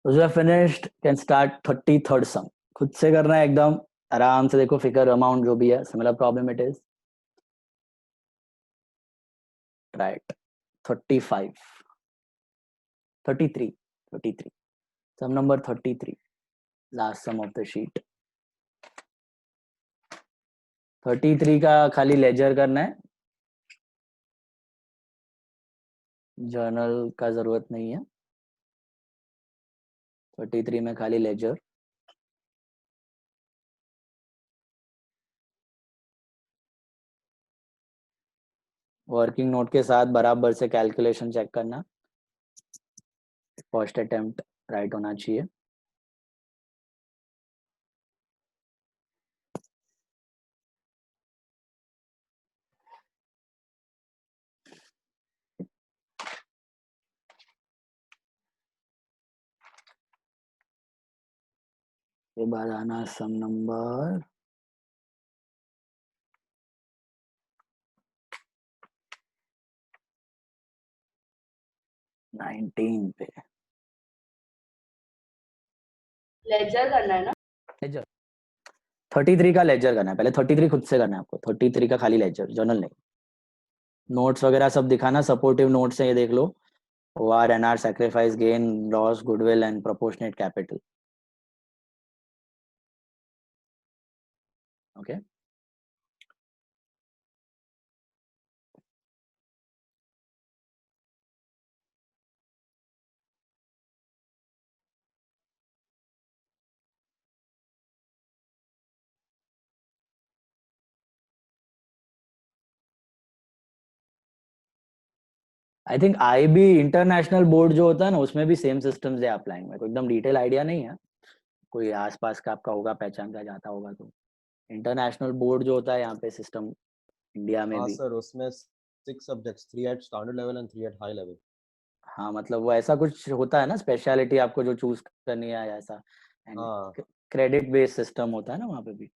A: Those who have finished can start 33rd sum. खुद से करना है एकदम आराम से. देखो फिगर अमाउंट जो भी है, similar problem it is. Right. 35, 33, 33. Sum number 33. Last sum of the sheet. 33 का खाली लेजर करना है. जर्नल का जरूरत नहीं है. 33 में खाली लेजर. वर्किंग नोट के साथ बराबर से कैलकुलेशन चेक करना. फर्स्ट अटेम्प्ट राइट होना चाहिए. के बाद आना सम नंबर 19 पे.
D: लेजर करना है ना?
A: लेजर 33 का लेजर करना है. पहले 33 खुद से करना है आपको. 33 का खाली लेजर, जर्नल नहीं. नोट्स वगैरह सब दिखाना. सपोर्टिव नोट्स है ये देख लो. OR, NR, sacrifice, gain, loss, goodwill and proportionate capital. Okay. I think IB international board जो होता है ना, उसमें भी सेम सिस्टम्स है अप्लाइंग. मेरे को एकदम डिटेल आइडिया नहीं है. कोई आसपास का आपका होगा, पहचान का जाता होगा तो. इंटरनेशनल बोर्ड जो होता है यहाँ पे सिस्टम इंडिया में
C: हाँ
A: भी.
C: सर, उसमें 6 subjects, 3 at standard level and 3 at high level.
A: हाँ मतलब वो ऐसा कुछ होता है ना, स्पेशलिटी आपको जो चूज करनी है ऐसा.
C: हाँ,
A: एंड क्रेडिट बेस्ड सिस्टम होता है ना वहाँ पे भी.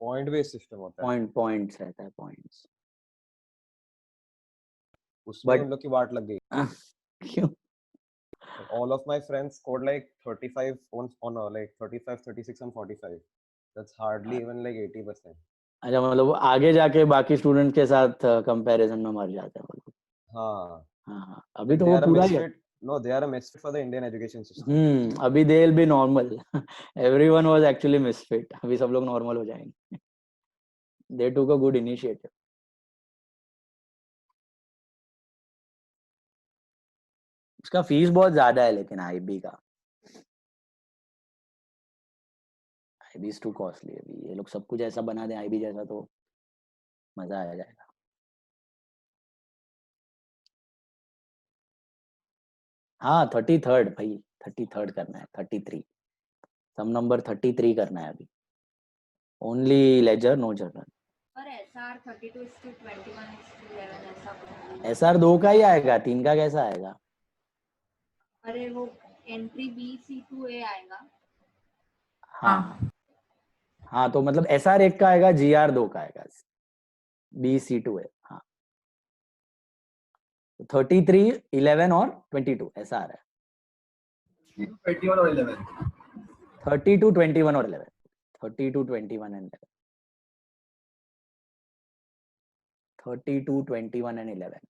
C: पॉइंट बेस्ड सिस्टम होता है.
A: पॉइंट्स रहता है, पॉइंट्स.
C: उसमें
A: बट
C: इन लोग की वाट लग गई.
A: क्यों?
C: All of my friends scored like 35 on like 35, 36 and 45. That's hardly even like 80%.
A: अच्छा मतलब वो आगे जाके बाकी स्टूडेंट के साथ कंपैरिजन में मर जाते हैं वो लोग.
C: हाँ,
A: हाँ हाँ, अभी
C: like
A: तो
C: they
A: वो
C: are a
A: पूरा ही है.
C: misfit. No, they are a misfit for the Indian education system.
A: अभी they will be normal. Everyone was actually misfit. अभी सब लोग नॉर्मल हो जाएंगे. दे टूक अ गुड इनिशिएटिव. उसका फीस बहुत ज्यादा है लेकिन IB का. IB is to costly. अभी ये लोग सब कुछ ऐसा बना दें IB जैसा तो मजा आ जाएगा. हाँ 33rd भाई. 33rd करना है. 33 सम नंबर 33 करना है अभी. Only ledger, no journal.
G: और SR 32:21:11 ऐसा कुछ.
A: SR 2 का ही आएगा, 3 का कैसा आएगा?
G: अरे वो एंट्री BC2A आएगा.
A: हाँ हाँ तो मतलब SR 1 का आएगा, GR 2 का आएगा, BC2 है. हाँ 33, 11 और 22 ऐसा आ रहा है.
F: 21 और 11.
A: 32, 21 और 11. 32, 21 and 11. 32, 21 and 11.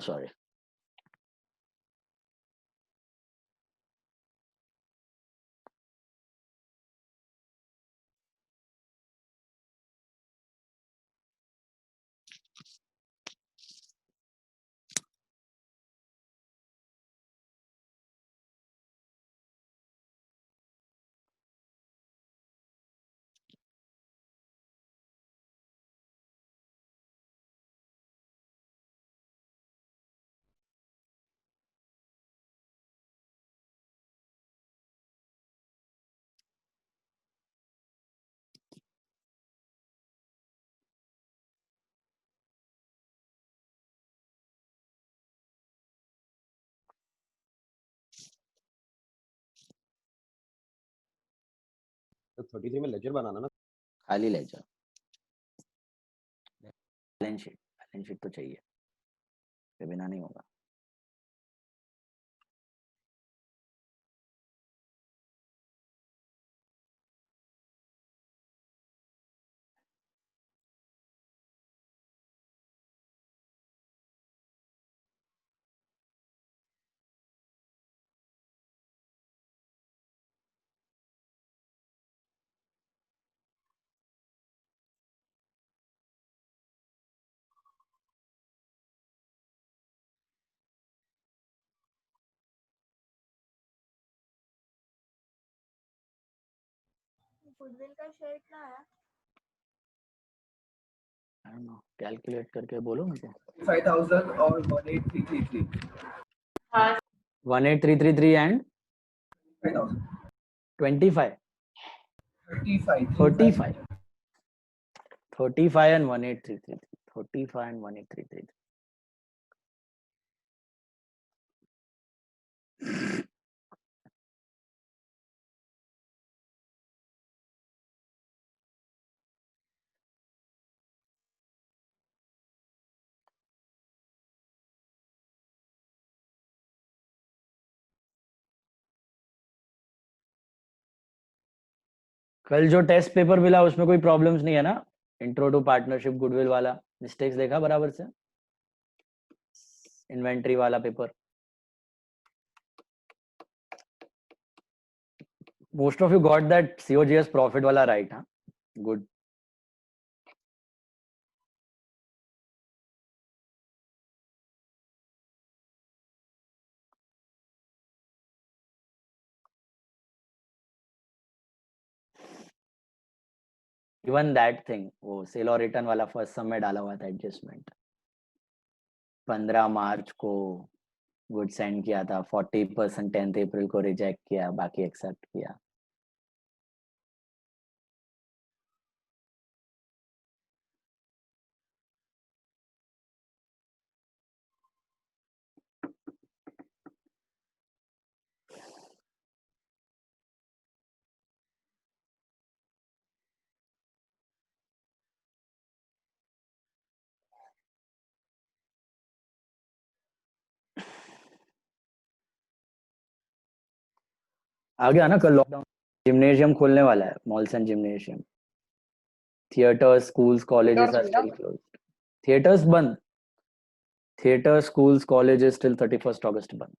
A: Sorry.
C: तो 33 में लेजर बनाना ना।
A: खाली लेजर, बैलेंस शीट तो चाहिए, के बिना नहीं होगा।
G: गुडविल का शेयर कितना है?
A: कैलकुलेट करके बोलो मुझे।
F: 5,000 और 18,333.
D: हाँ
A: 18333 एंड
F: 5,000.
A: 25
F: 35.
A: 35 35 and 18333 35 and 18333 कल जो टेस्ट पेपर मिला उसमें कोई प्रॉब्लम्स नहीं है ना? इंट्रो टू पार्टनरशिप गुडविल वाला मिस्टेक्स देखा बराबर से? इन्वेंटरी वाला paper most of you got that COGS profit वाला राइट? हाँ, गुड। इवन दैट थिंग, वो सेल और रिटर्न वाला फर्स्ट सम में डाला हुआ था एडजस्टमेंट, 15 मार्च को गुड सेंड किया था, 40% 10th अप्रैल को रिजेक्ट किया, बाकी एक्सेप्ट किया। आ गया ना कल लॉकडाउन, जिम्नेशियम खोलने वाला है, malls and gymnasium. Theatres, schools, colleges are still closed. Theatres बंद, theatre, schools, colleges till 31st August बंद।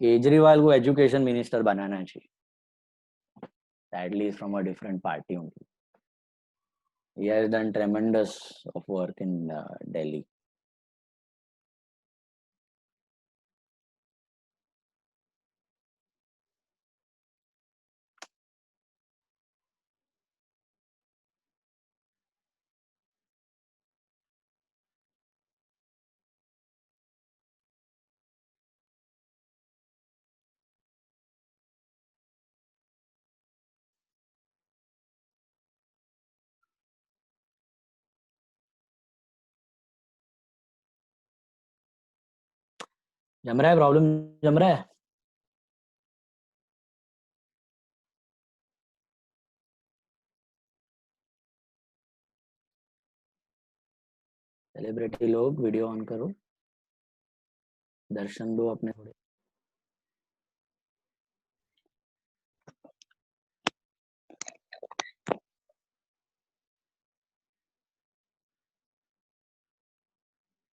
A: केजरीवाल को एजुकेशन मिनिस्टर बनाना चाहिए, sadly is from a different party only. He has done tremendous of work in Delhi. जम रहा है problem, जम रहा है। सेलिब्रिटी लोग वीडियो ऑन करो, दर्शन दो अपने थोड़े।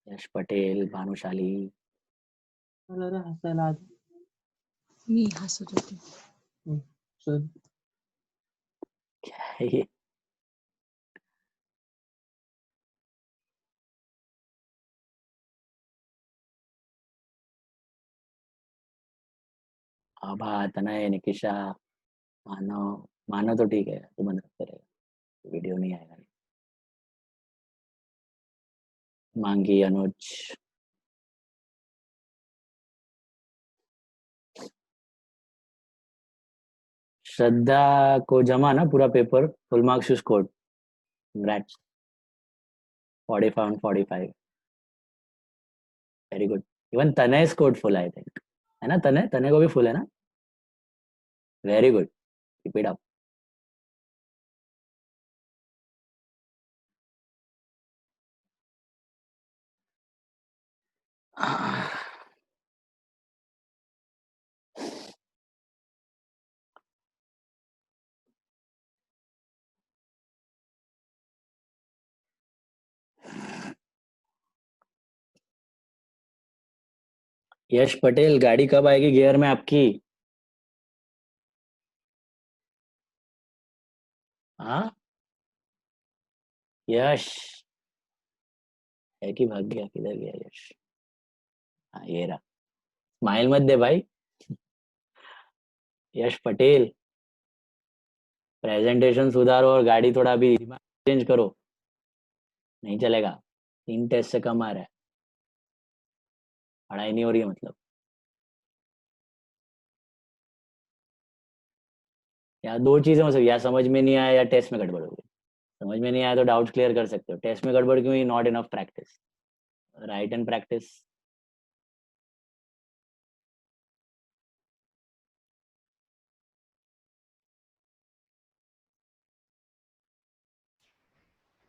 A: यश पटेल, भानुशाली,
H: मी हसत होते.
A: क्या है ये? आभा, तनय, निकिशा, मानव, माना तो ठीक है, तो बंद करेगा, वीडियो नहीं आएगा। मांगी अनुज, श्रद्धा को जमा ना पूरा paper, full marks you scored, congrats, 45 on 45, very good. Even Tanay scored full I think, है ना? तनय, तनय को भी फुल है ना? Very good, keep it up. Yash Patel, गाड़ी कब आएगी गियर में आपकी? हाँ यश है कि भाग गया, किधर गया यश? हाँ ये रहा, स्माइल मत दे भाई। यश पटेल, प्रेजेंटेशन सुधारो और गाड़ी थोड़ा अभी चेंज करो, नहीं चलेगा। 3 टेस्ट से कम आ रहा है, पढ़ाई नहीं हो रही है मतलब। या दो चीजें हो सकती, या समझ में नहीं आया या टेस्ट में गड़बड़ हो गई। समझ में नहीं आया तो डाउट क्लियर कर सकते हो, टेस्ट में गड़बड़ क्यों हुई? Not enough practice, right and practice.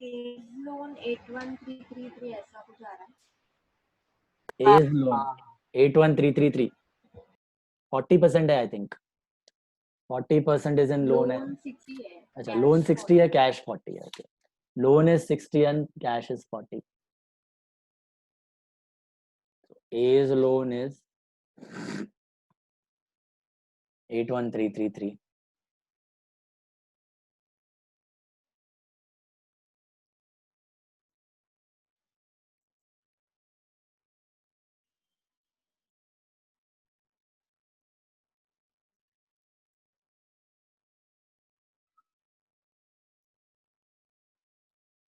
G: Loan 81333 ऐसा कुछ आ रहा है।
A: एज लोन 81333, 40% है I think, 40% is in loan है।
G: लोन 60 है,
A: अच्छा,
G: cash
A: लोन 60 है,
G: 40
A: कैश 40 है। Okay, loan is 60 and cash is 40। As loan is 81333।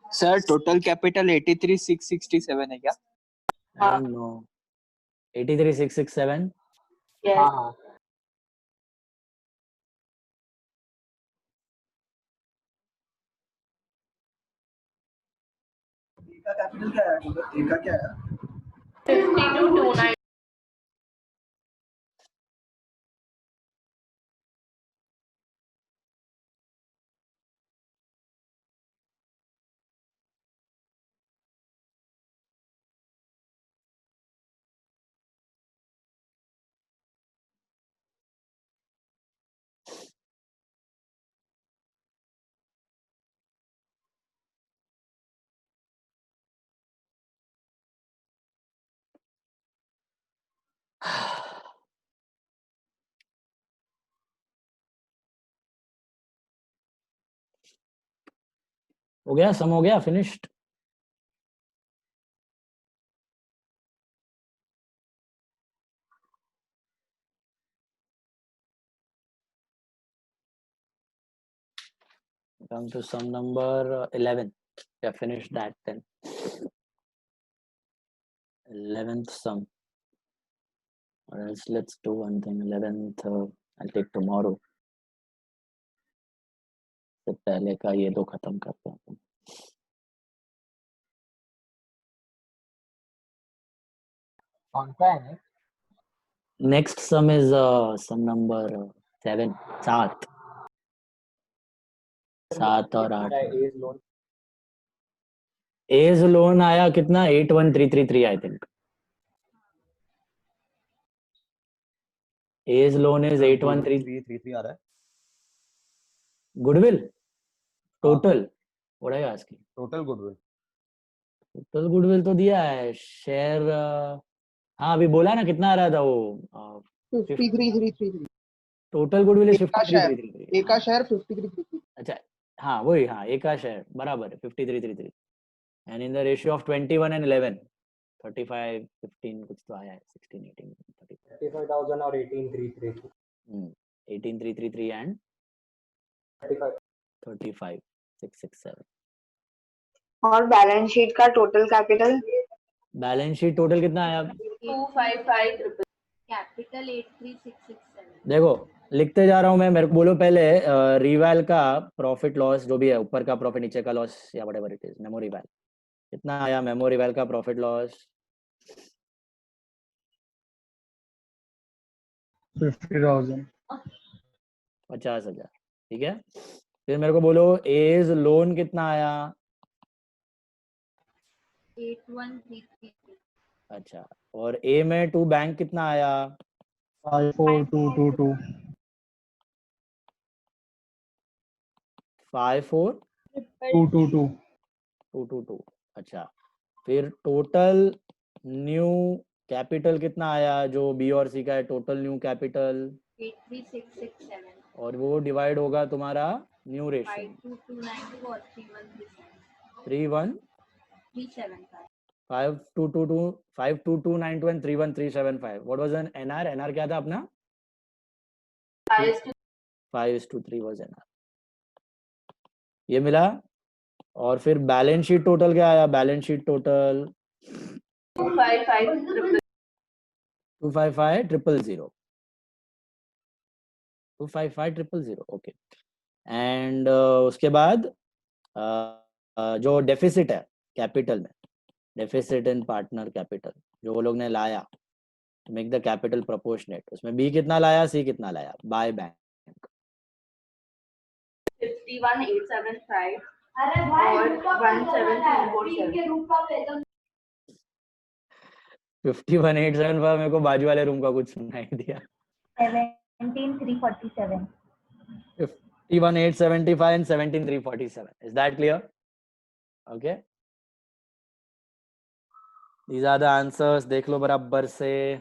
I: Sir total capital 83,667 है क्या?
A: I don't know, 83667।
D: Yes.
B: हाँ हाँ
F: ए का कैपिटल क्या है? ए का क्या है?
D: 5229.
A: हो गया, सम हो गया, finished. Come to sum number 11. Yeah, finish that then. 11th sum. Or else let's do one thing. 11th I'll take tomorrow. तो पहले का ये दो खत्म करते हैं।
B: कौन सा है?
A: Next sum is sum number 7. 7 और 8।
E: एज लोन
A: एज लोन आया कितना? 81333 I think. As loan is 81333
C: आ रहा है।
A: Goodwill total, what are you asking?
C: Total goodwill,
A: total goodwill तो दिया है, शेयर हाँ अभी बोला ना कितना आ रहा था वो
J: 53,333।
A: टोटल गुडविल इज
J: एक का शेयर
A: 5333।
J: एक का शेयर 53,333।
A: अच्छा हाँ वही, हाँ एक का शेयर बराबर है 5333 and in the ratio of 21 and 11 35 15 कुछ तो आया है 16 18
E: 35,000 और 18,333।
A: 18333 एंड 35,667.
D: और बैलेंस शीट का total capital
A: balance sheet total कितना आया?
D: 255
G: कैपिटल 83667.
A: देखो लिखते जा रहा हूँ मैं, मेरे को बोलो पहले रिवैल का प्रॉफिट लॉस जो भी है, ऊपर का प्रॉफिट नीचे का लॉस या व्हाटएवर इट इज, मेमो रिवैल कितना आया? मेमो रिवैल का प्रॉफिट लॉस
F: 50,000.
A: 50,000. ठीक है, फिर मेरे को बोलो एज लोन कितना आया?
G: 81333.
A: अच्छा, और ए में टू बैंक कितना आया?
F: 54,222.
A: 54,222.
F: 222.
A: अच्छा, फिर टोटल न्यू कैपिटल कितना आया जो बी और सी का है? Total new capital
G: 83667.
A: और वो डिवाइड होगा तुम्हारा न्यू रेशियो
G: 5229 और 3137.
A: 31
G: 375.
A: 5222 and 31375. What was an NR? NR क्या था अपना? 5:3 was NR. ये मिला। और फिर बैलेंस शीट टोटल क्या आया? Balance sheet total
D: 255
A: 255,000. 255,000. Okay. And उसके बाद जो डेफिसिट है कैपिटल में, डेफिसिट इन पार्टनर कैपिटल जो वो लोग ने लाया, मेक द कैपिटल प्रोपोर्शनेट, उसमें बी कितना लाया, सी कितना लाया बाय बैंक?
D: 51,875 और 17347.
A: 51,875 मेरे को बाजू वाले रूम का कुछ सुनाई दिया।
G: 17347.
A: 51,875 and 17,347. Is that clear? Okay. These are the answers. देख लो बराबर से।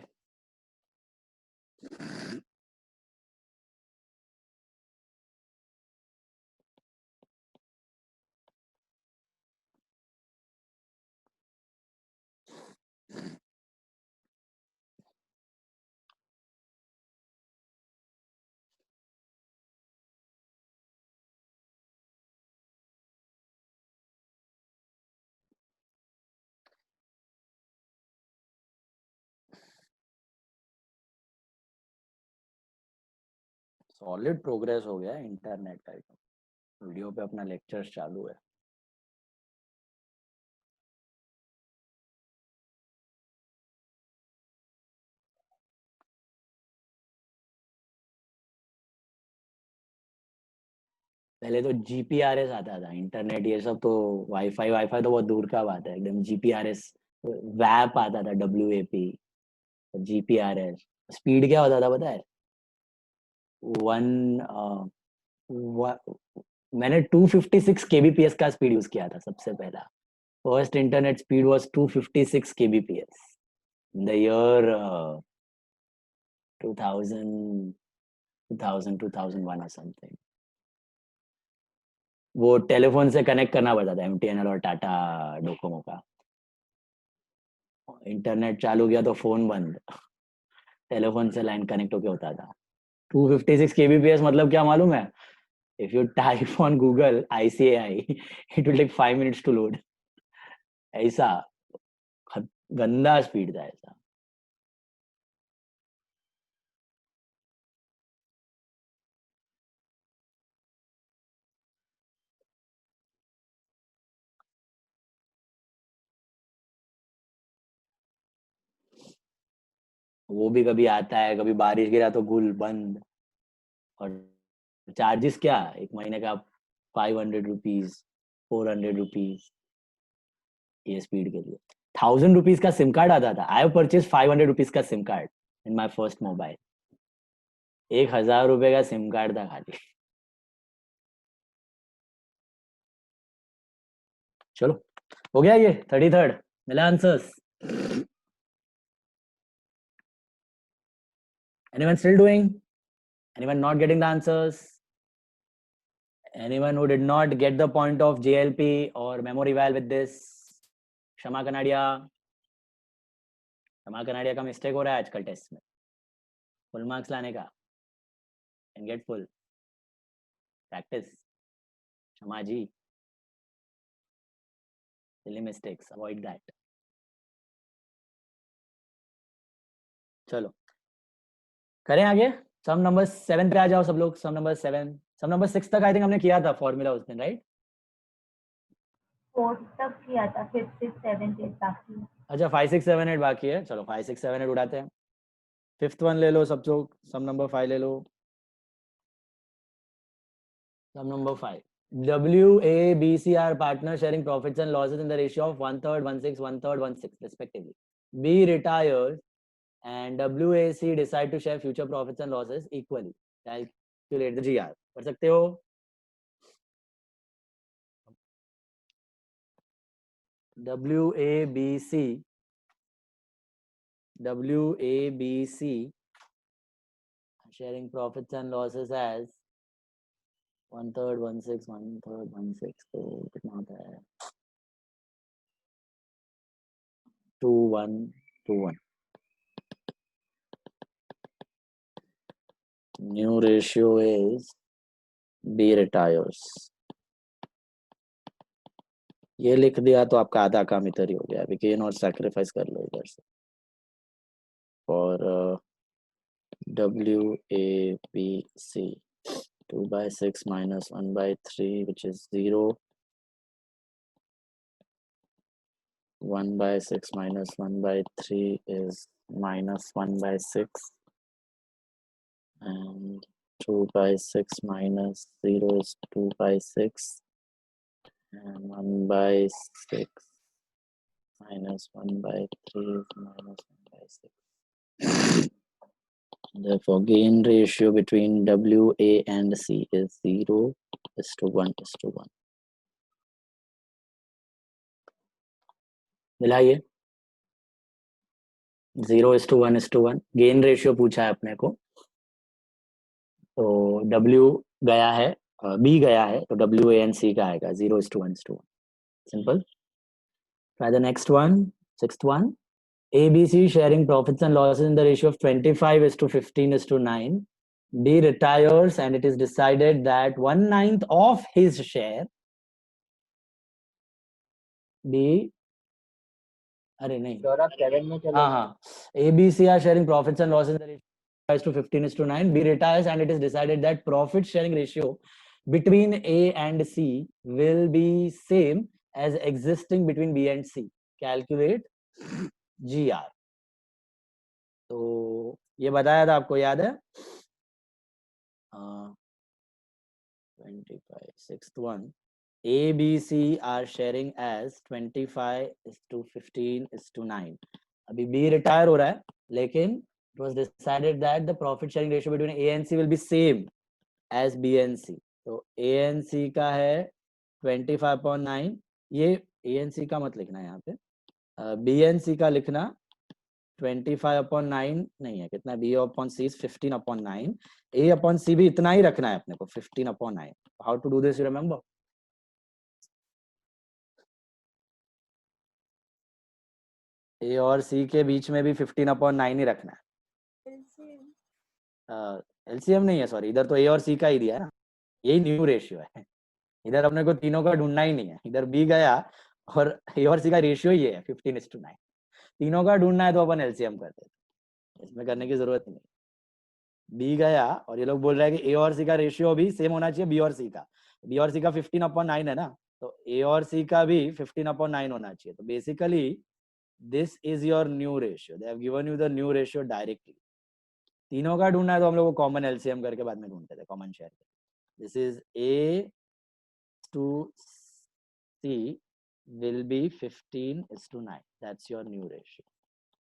A: सॉलिड प्रोग्रेस हो गया इंटरनेट का। वीडियो पे अपना लेक्चर्स चालू है। पहले तो जीपीआरएस आता था, इंटरनेट ये सब तो वाईफाई वाईफाई तो बहुत दूर का बात है, एकदम जीपीआरएस वैप आता था, WAP, जीपीआरएस। स्पीड क्या होता था पता है? मैंने 256 kbps का स्पीड यूज किया था सबसे पहला। First internet speed was 256 kbps in the year 2001 or something। वो टेलीफोन से कनेक्ट करना पड़ता था, MTNL और टाटा डोकोमो का। इंटरनेट चालू किया तो फोन बंद, टेलीफोन से लाइन कनेक्ट होके होता था। 256 kbps मतलब क्या मालूम है? If you type on Google ICAI, it will take 5 minutes to load। ऐसा गंदा स्पीड था ऐसा। वो भी कभी आता है, कभी बारिश गिरा तो गुल बंद। और चार्जेस क्या, एक महीने का 500 रुपीज, 400 रुपीज ये स्पीड के लिए। 1000 रुपीज का सिम कार्ड आता था। आई हैव परचेज 500 रुपीज का SIM card in my first mobile. 1000 रुपए का सिम कार्ड था खाली। चलो हो गया ये 33rd मिला answers. Anyone still doing? Anyone not getting the answers? Anyone who did not get the point of JLP or memory val with this? क्षमा कनाडिया, क्षमा कनाडिया का मिस्टेक हो रहा है आजकल टेस्ट में फुल मार्क्स लाने का। And get full। प्रैक्टिस क्षमा जी, silly mistakes, avoid that. चलो करें आगे, सम नंबर 7 पे आ जाओ सब लोग। सम नंबर 7, सम नंबर 6 तक आई थिंक हमने किया था फॉर्मूला उस दिन, राइट?
G: 4 तक किया था, 5 6 7 8 बाकी है।
A: अच्छा 5 6 7 8 बाकी है, चलो 5 6 7 8 उड़ाते हैं। फिफ्थ वन ले लो सब लोग, सम नंबर 5 ले लो। सम number 5, WABC are partners sharing profits and losses in the ratio of 1/3 1/6 1/3 1/6 respectively. B retires and WAC decide to share future profits and losses equally. Calculate the GR. कर सकते हो? WABC sharing profits and losses as 1/3 1/6 1/3 1/6, तो कितना होता है? 2 1 2 1. New ratio is B retires. ये लिख दिया तो आपका आधा काम इधर ही हो गया। We can और sacrifice कर लो इधर से। For WABC 2/6 minus 1/3 which is 0. 1/6 minus 1/3 is minus 1/6, and 2/6 minus 0 is 2/6, and 1/6 minus 1/3 is minus 1/6. Therefore, gain ratio between WA and C is 0:1:1. मिलाइए, 0:1:1 gain ratio पूछा है अपने को, तो W गया है, B गया है, तो WA and C का आएगा 0:1:1. Simple. Try the next one, sixth one. ABC sharing profits and losses in the ratio of 25:15:9. B retires and it is decided that 1/9 of his share B, अरे नहीं,
B: sir आप 7 में चलो।
A: हाँ, ABC are sharing profits and losses in the ratio 25:15:9. B retires and it is decided that profit sharing ratio between A and C will be same as existing between B and C. Calculate GR. तो ये बताया था आपको, याद है? 25. Sixth one. ABC are sharing as 25:15:9. अभी B retire हो रहा है, लेकिन it was decided that the profit sharing ratio between A and C will be same as B and C. तो A and C का है 25/9. ये A and C का मत लिखना है यहाँ पे, B and C का लिखना 25/9 नहीं है, कितना? B/C is 15/9. A/C भी इतना ही रखना है अपने को, 15/9. How to do this, you remember? A और C के बीच में भी 15/9 ही रखना है। LCM नहीं है, सॉरी, इधर तो A और C का ही दिया है ना, यही न्यू रेशियो है। इधर अपने को तीनों का ढूंढना ही नहीं है, इधर B गया और A और C का रेशियो ही है 15:9. तीनों का ढूंढना है तो अपन LCM करते हैं, इसमें करने की जरूरत नहीं। B गया और ये लोग बोल रहे हैं कि A और C का रेशियो भी सेम होना चाहिए B और C का। B और C का 15/9 है ना, तो A और C का भी 15/9 होना चाहिए। तो basically this is your new ratio, they have given you the new ratio directly. तीनों का ढूंढना है तो हम लोग को कॉमन एलसीएम करके बाद में ढूंढते थे, common share. This is A to C will be 15:9. That's your new ratio.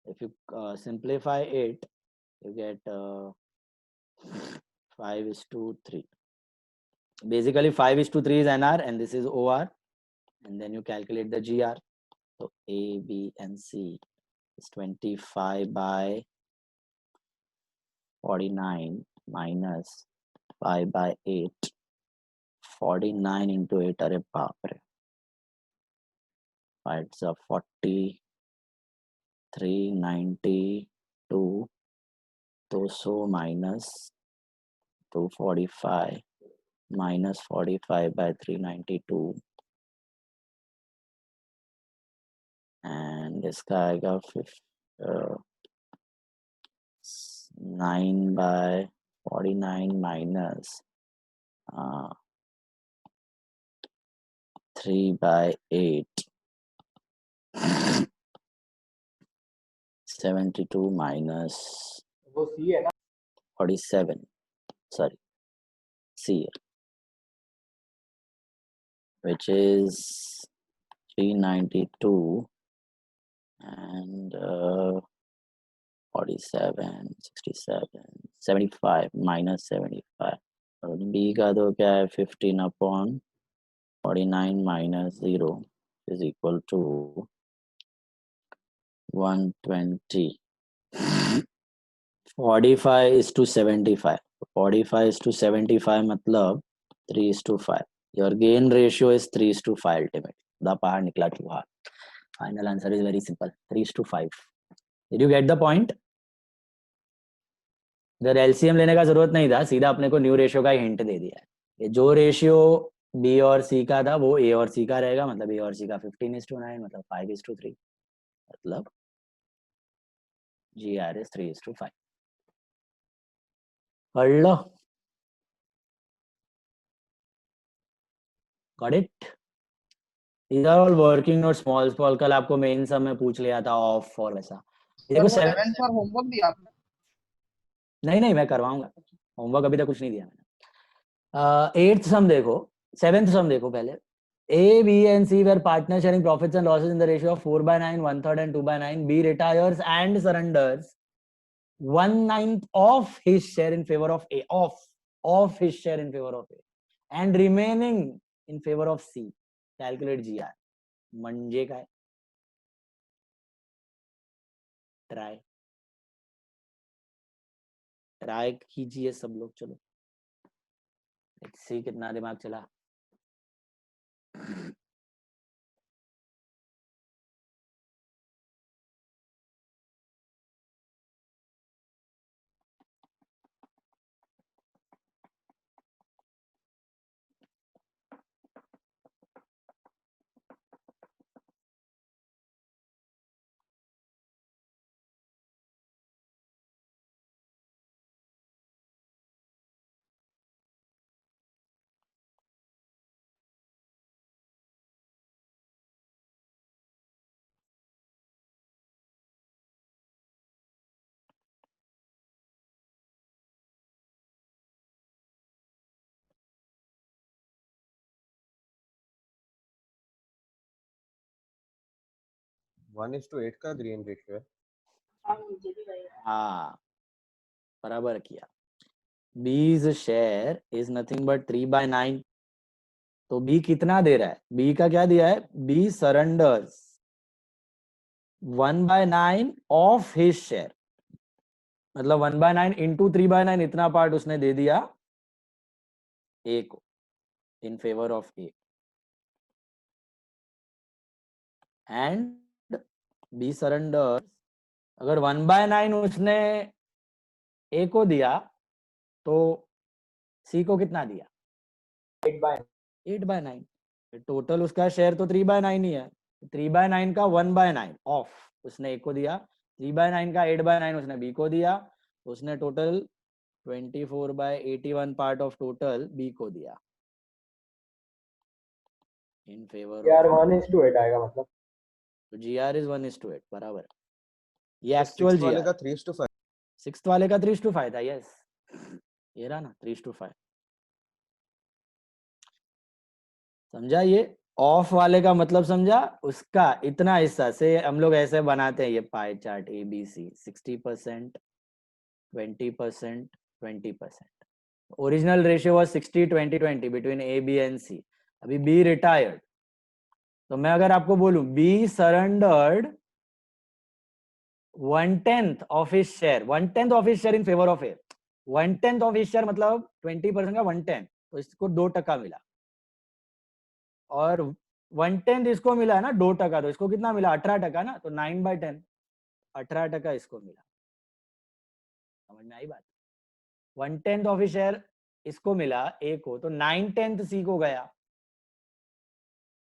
A: If you simplify it, you get 5:3. Basically 5:3 is NR and this is OR, and then you calculate the GR. So A, B and C is 25/49 minus 5/8. 49 into 8, अरे बाप रे, 5 are 40, 392, 200 minus 245 minus 45 by 392 and इसका आएगा 9 by 49 minus 3 by 8 72 minus
E: वो सी है ना
A: 47 sorry C which is 392 and 47 67 75 minus 75 और B का तो क्या है 15 upon 49 minus 0 is equal to 120 45 is to 75 45 is to 75 मतलब 3 is to 5 your gain ratio is 3 is to 5 ultimate the पहाड़ निकला चूहा final answer is very simple 3 is to 5 did you get the point इधर LCM लेने का जरूरत नहीं था सीधा अपने को न्यू रेशियो का हिंट दे दिया है ये जो रेशियो बी और सी का था वो ए और सी का रहेगा मतलब ए और सी का 15:9 मतलब 5:3 मतलब GR is 3:5 कर लो got it these are all working note small कल आपको मेन सम में पूछ लिया था ऑफ और वैसा देखो 7
J: सर होमवर्क दिया आपने
A: नहीं मैं करवाऊंगा होमवर्क अभी तक कुछ नहीं दिया मैंने 8th सम देखो 7th सम देखो पहले A, B and C were partners sharing profits and losses in the ratio of 4/9, 1/3 and 2/9. B retires and surrenders 1/9 of his share in favor of A. Of his share in favor of A. And remaining in favor of C. Calculate GR. म्हणजे काय? Try कीजिए सब लोग चलो let's see कितना दिमाग चला
C: one is to 8 का ग्रीन रेशियो है
A: हाँ बराबर किया B's share is nothing but 3/9 तो B कितना दे रहा है B का क्या दिया है B surrenders 1/9 of his share मतलब 1/9 into 3/9 इतना पार्ट उसने दे दिया A को in favor of A and B surrenders अगर 1/9 उसने A को दिया तो C को कितना दिया 8/9 टोटल उसका शेयर तो 3/9 ही है 3/9 का 1/9 ऑफ उसने A को दिया 3/9 का 8/9 उसने B को दिया उसने total 24/81 part of total B को दिया इन फेवर
E: यार 1:8 आएगा मतलब
A: तो GR is 1:8 बराबर ये एक्चुअल
C: सिक्स्थ वाले
A: GR
C: का 3:5
A: सिक्स्थ वाले का 3:5 था यस ये रहा ना 3:5 समझा ये ऑफ वाले का मतलब समझा उसका इतना हिस्सा से हम लोग ऐसे बनाते हैं ये pie chart ABC 60% 20% 20% original ratio was 60-20-20 between A B and C अभी B रिटायर्ड तो मैं अगर आपको बोलूं B surrendered 1/10 of his share 1/10 of his share in favour of A 1/10 of his share मतलब 20% का 1/10 तो इसको 2% मिला और 1/10 इसको मिला है ना 2% तो इसको कितना मिला 18% ना तो 9/10 18% इसको मिला समझ में आई बात 1/10 ऑफ हिज शेयर इसको मिला ए को, तो 9/10 सी को गया,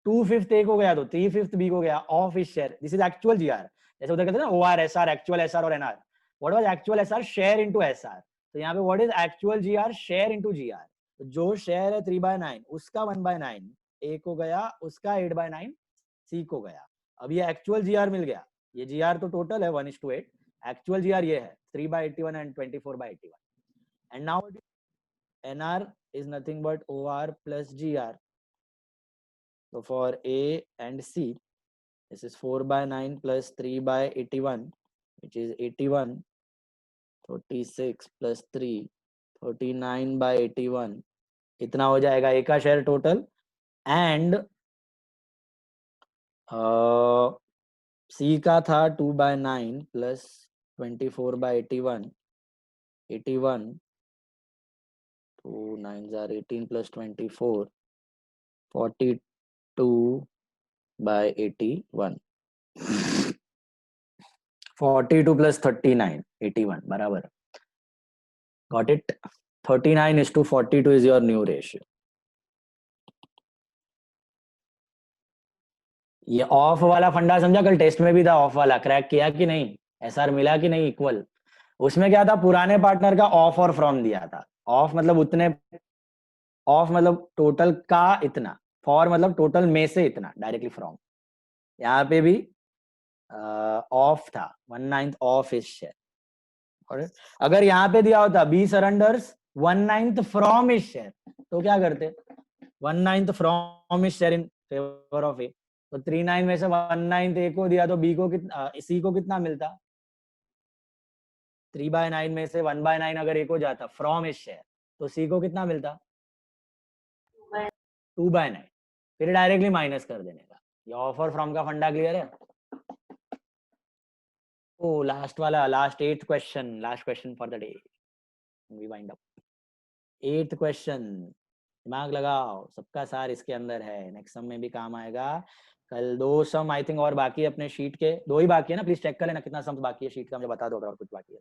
A: 2/5 ए को गया, तो 3/5 बी को गया of his share. This is actual GR. जैसे उधर कहते हैं ना ओआर, एसआर, एक्चुअल एसआर और NR. What was actual SR? Share into SR. तो यहाँ पे what is actual GR? Share into GR. तो जो शेयर है 3/9 उसका 1/9 ए को गया, उसका 8/9 सी को गया. अब ये एक्चुअल जीआर मिल गया. ये जीआर तो टोटल है 1:8. एक्चुअल जीआर ये है 3/81 and 24/81. And now NR is nothing but OR plus GR. So for A and C, this is 4/9 plus 3/81, which is 81. 36 plus 3, 39/81. इतना हो जाएगा A का शेयर टोटल. एंड C का था 2/9 plus 24/81. 81. 2 9s are 18 plus 24. 42/81. 42 plus 39, 81. बराबर. Got it? 39:42 is your new ratio. ये of वाला फंडा समझा? कल टेस्ट में भी था ऑफ वाला. क्रैक किया कि नहीं? एसआर मिला कि नहीं इक्वल? उसमें क्या था? पुराने पार्टनर का ऑफ और फ्रॉम दिया था. ऑफ मतलब उतने, ऑफ मतलब टोटल का इतना, फॉर मतलब टोटल में से इतना, डायरेक्टली फ्रॉम. यहाँ पे भी ऑफ था 1/9 ऑफ इस शेयर. और अगर यहाँ पे दिया होता बी सरेंडर्स 1/9 फ्रॉम इस शेयर, तो क्या करते? 1/9 फ्रॉम इस शेयर इन फेवर ऑफ ए. तो 39 में से 1/9 ए को दिया तो बी को कितना, सी को कितना मिलता? 3/9 में से 1/9 अगर ए को जाता फ्रॉम इस शेयर, तो सी को कितना मिलता? 2/9. फिर डायरेक्टली माइनस कर देने का. ये ऑफर फ्रॉम का फंडा क्लियर है? ओ लास्ट वाला, last 8th question, last question for the day. We wind up. 8th question. दिमाग लगाओ, सबका सार इसके अंदर है. नेक्स्ट सम में भी काम आएगा. कल 2 सम आई थिंक और बाकी है अपने शीट के. 2 ही बाकी है ना? प्लीज चेक कर लेना कितना सम बाकी है शीट का, मुझे बता दो अगर और कुछ बाकी है.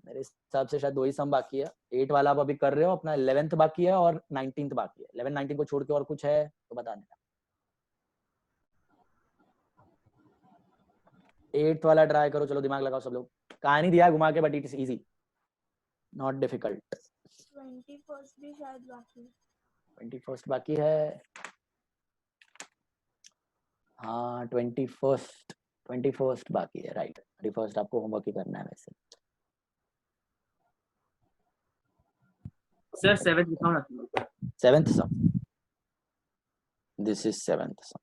A: मेरे हिसाब से शायद 2 ही सम बाकी है. 8 वाला आप अभी कर रहे हो. अपना 11th बाकी है और 19th बाकी है. 11 19 को छोड़ के और कुछ है तो बता देना. 8th वाला ट्राई करो. चलो दिमाग लगाओ सब लोग. कहानी दिया है घुमा के, but it is easy, not difficult.
G: 21st भी शायद बाकी है.
A: 21st बाकी है. हाँ 21st बाकी है. राइट. 21st आपको होमवर्क ही करना है वैसे.
I: सर 7th दिखाओ ना.
A: 7th sum. This is 7th sum.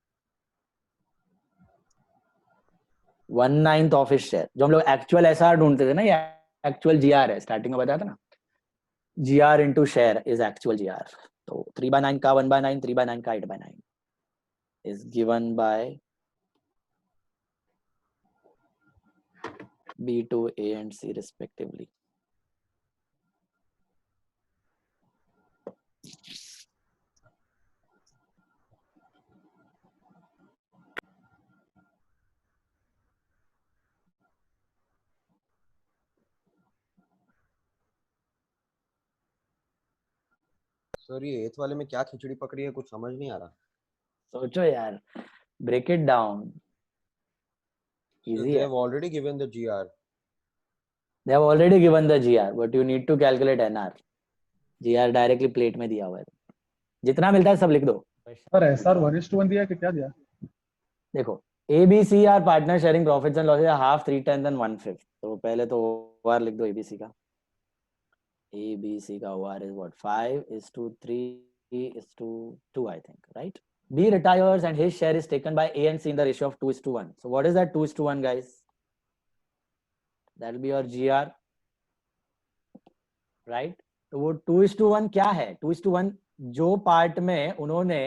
A: 1/9 of his share. जो हम लोग एक्चुअल एसआर ढूंढते थे ना, ये एक्चुअल जीआर है. स्टार्टिंग में बताया था ना, GR into share is actual GR. तो 3/9 का 1/9, 3/9 का 8/9 is given by B to A and C respectively.
C: Sir ये 8th वाले में क्या खिचड़ी पकड़ी है, कुछ समझ नहीं आ रहा.
A: सोचो यार, break it down. Easy
C: They
A: है.
C: have already given the GR.
A: They have already given the GR, but you need to calculate NR. GR directly plate में दिया हुआ है. जितना मिलता है सब लिख दो.
F: सर एसआर 1:1 दिया कि क्या दिया?
A: देखो ABC are partner sharing profits and losses half 3/10 and 1/5. तो पहले तो OR लिख दो ABC का. ABC का OR is what? 5:3:2 I think, right? B retires and his share is taken by A and C in the ratio of 2:1. So what is that 2:1 guys? That will be your GR, right? तो वो 2:1 क्या है? 2:1 जो part में उन्होंने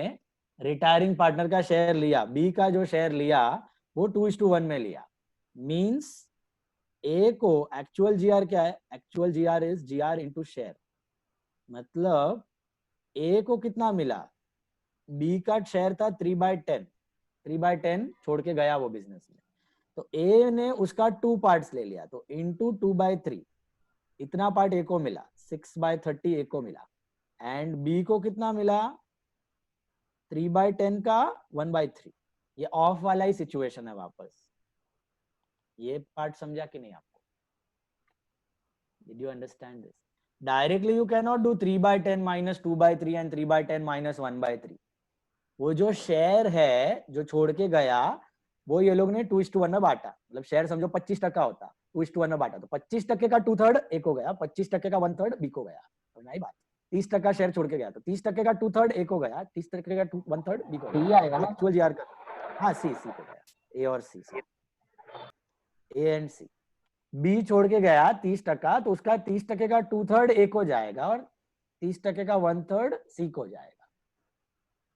A: retiring partner का share लिया, B का जो शेयर लिया वो 2:1 में लिया. मींस ए को एक्चुअल जीआर क्या है? Actual GR is GR into share. मतलब ए को कितना मिला? बी का शेयर था 3/10. 3/10 छोड़ के गया वो बिजनेस में, तो ए ने उसका 2 पार्ट्स ले लिया, तो इनटू 2/3 इतना पार्ट ए को मिला. 6/30 ए को मिला. एंड बी को कितना मिला 3/10 का 1/3। ये ऑफ वाला ही सिचुएशन है वापस। ये पार्ट समझा कि नहीं आपको? Did you understand this? Directly you can not do 3/10 minus 2/3 and 3/10 minus 1/3। वो जो शेयर है जो छोड़ के गया वो ये लोग ने 2:1 में बांटा। मतलब शेयर समझो 25% होता, 2:1 में बांटा, तो 25% का 2/3 ए को गया, 25% का 1/3 बी को गया। तो नहीं बात, 30% शेयर छोड़ के गया तो 30% का 2/3 ए को गया, 30% का 1/3 बी को
B: सी
A: गया।
B: आएगा ना?
A: एक्चुअल जीआर का हाँ सी को गया, ए और सी, ए एंड सी। बी छोड़ के गया 30%, तो उसका 30% का 2/3 ए को जाएगा और 30% का 1/3 सी को जाएगा।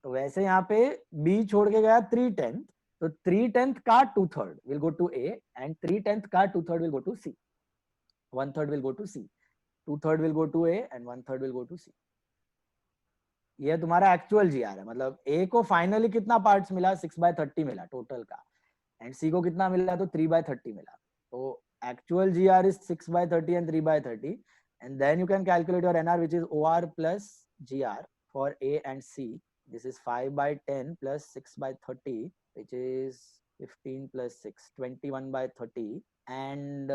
A: तो वैसे यहाँ पे बी छोड़ के गया 3/10, तो 3/10 का 2/3 will go to A and 3/10 का 2/3 will go to C. 1/3 will go to C. 2/3 will go to A and 1/3 will go to C. ये तुम्हारा एक्चुअल जीआर है। मतलब A को फाइनली कितना पार्ट्स मिला 6/30 मिला टोटल का, एंड C को कितना मिला तो 3/30 मिला। तो actual GR is 6/30 and 3/30, and then you can calculate your NR, which is OR plus GR for A and C. This is 5/10 plus 6/30, which is 15 plus 6, 21/30, and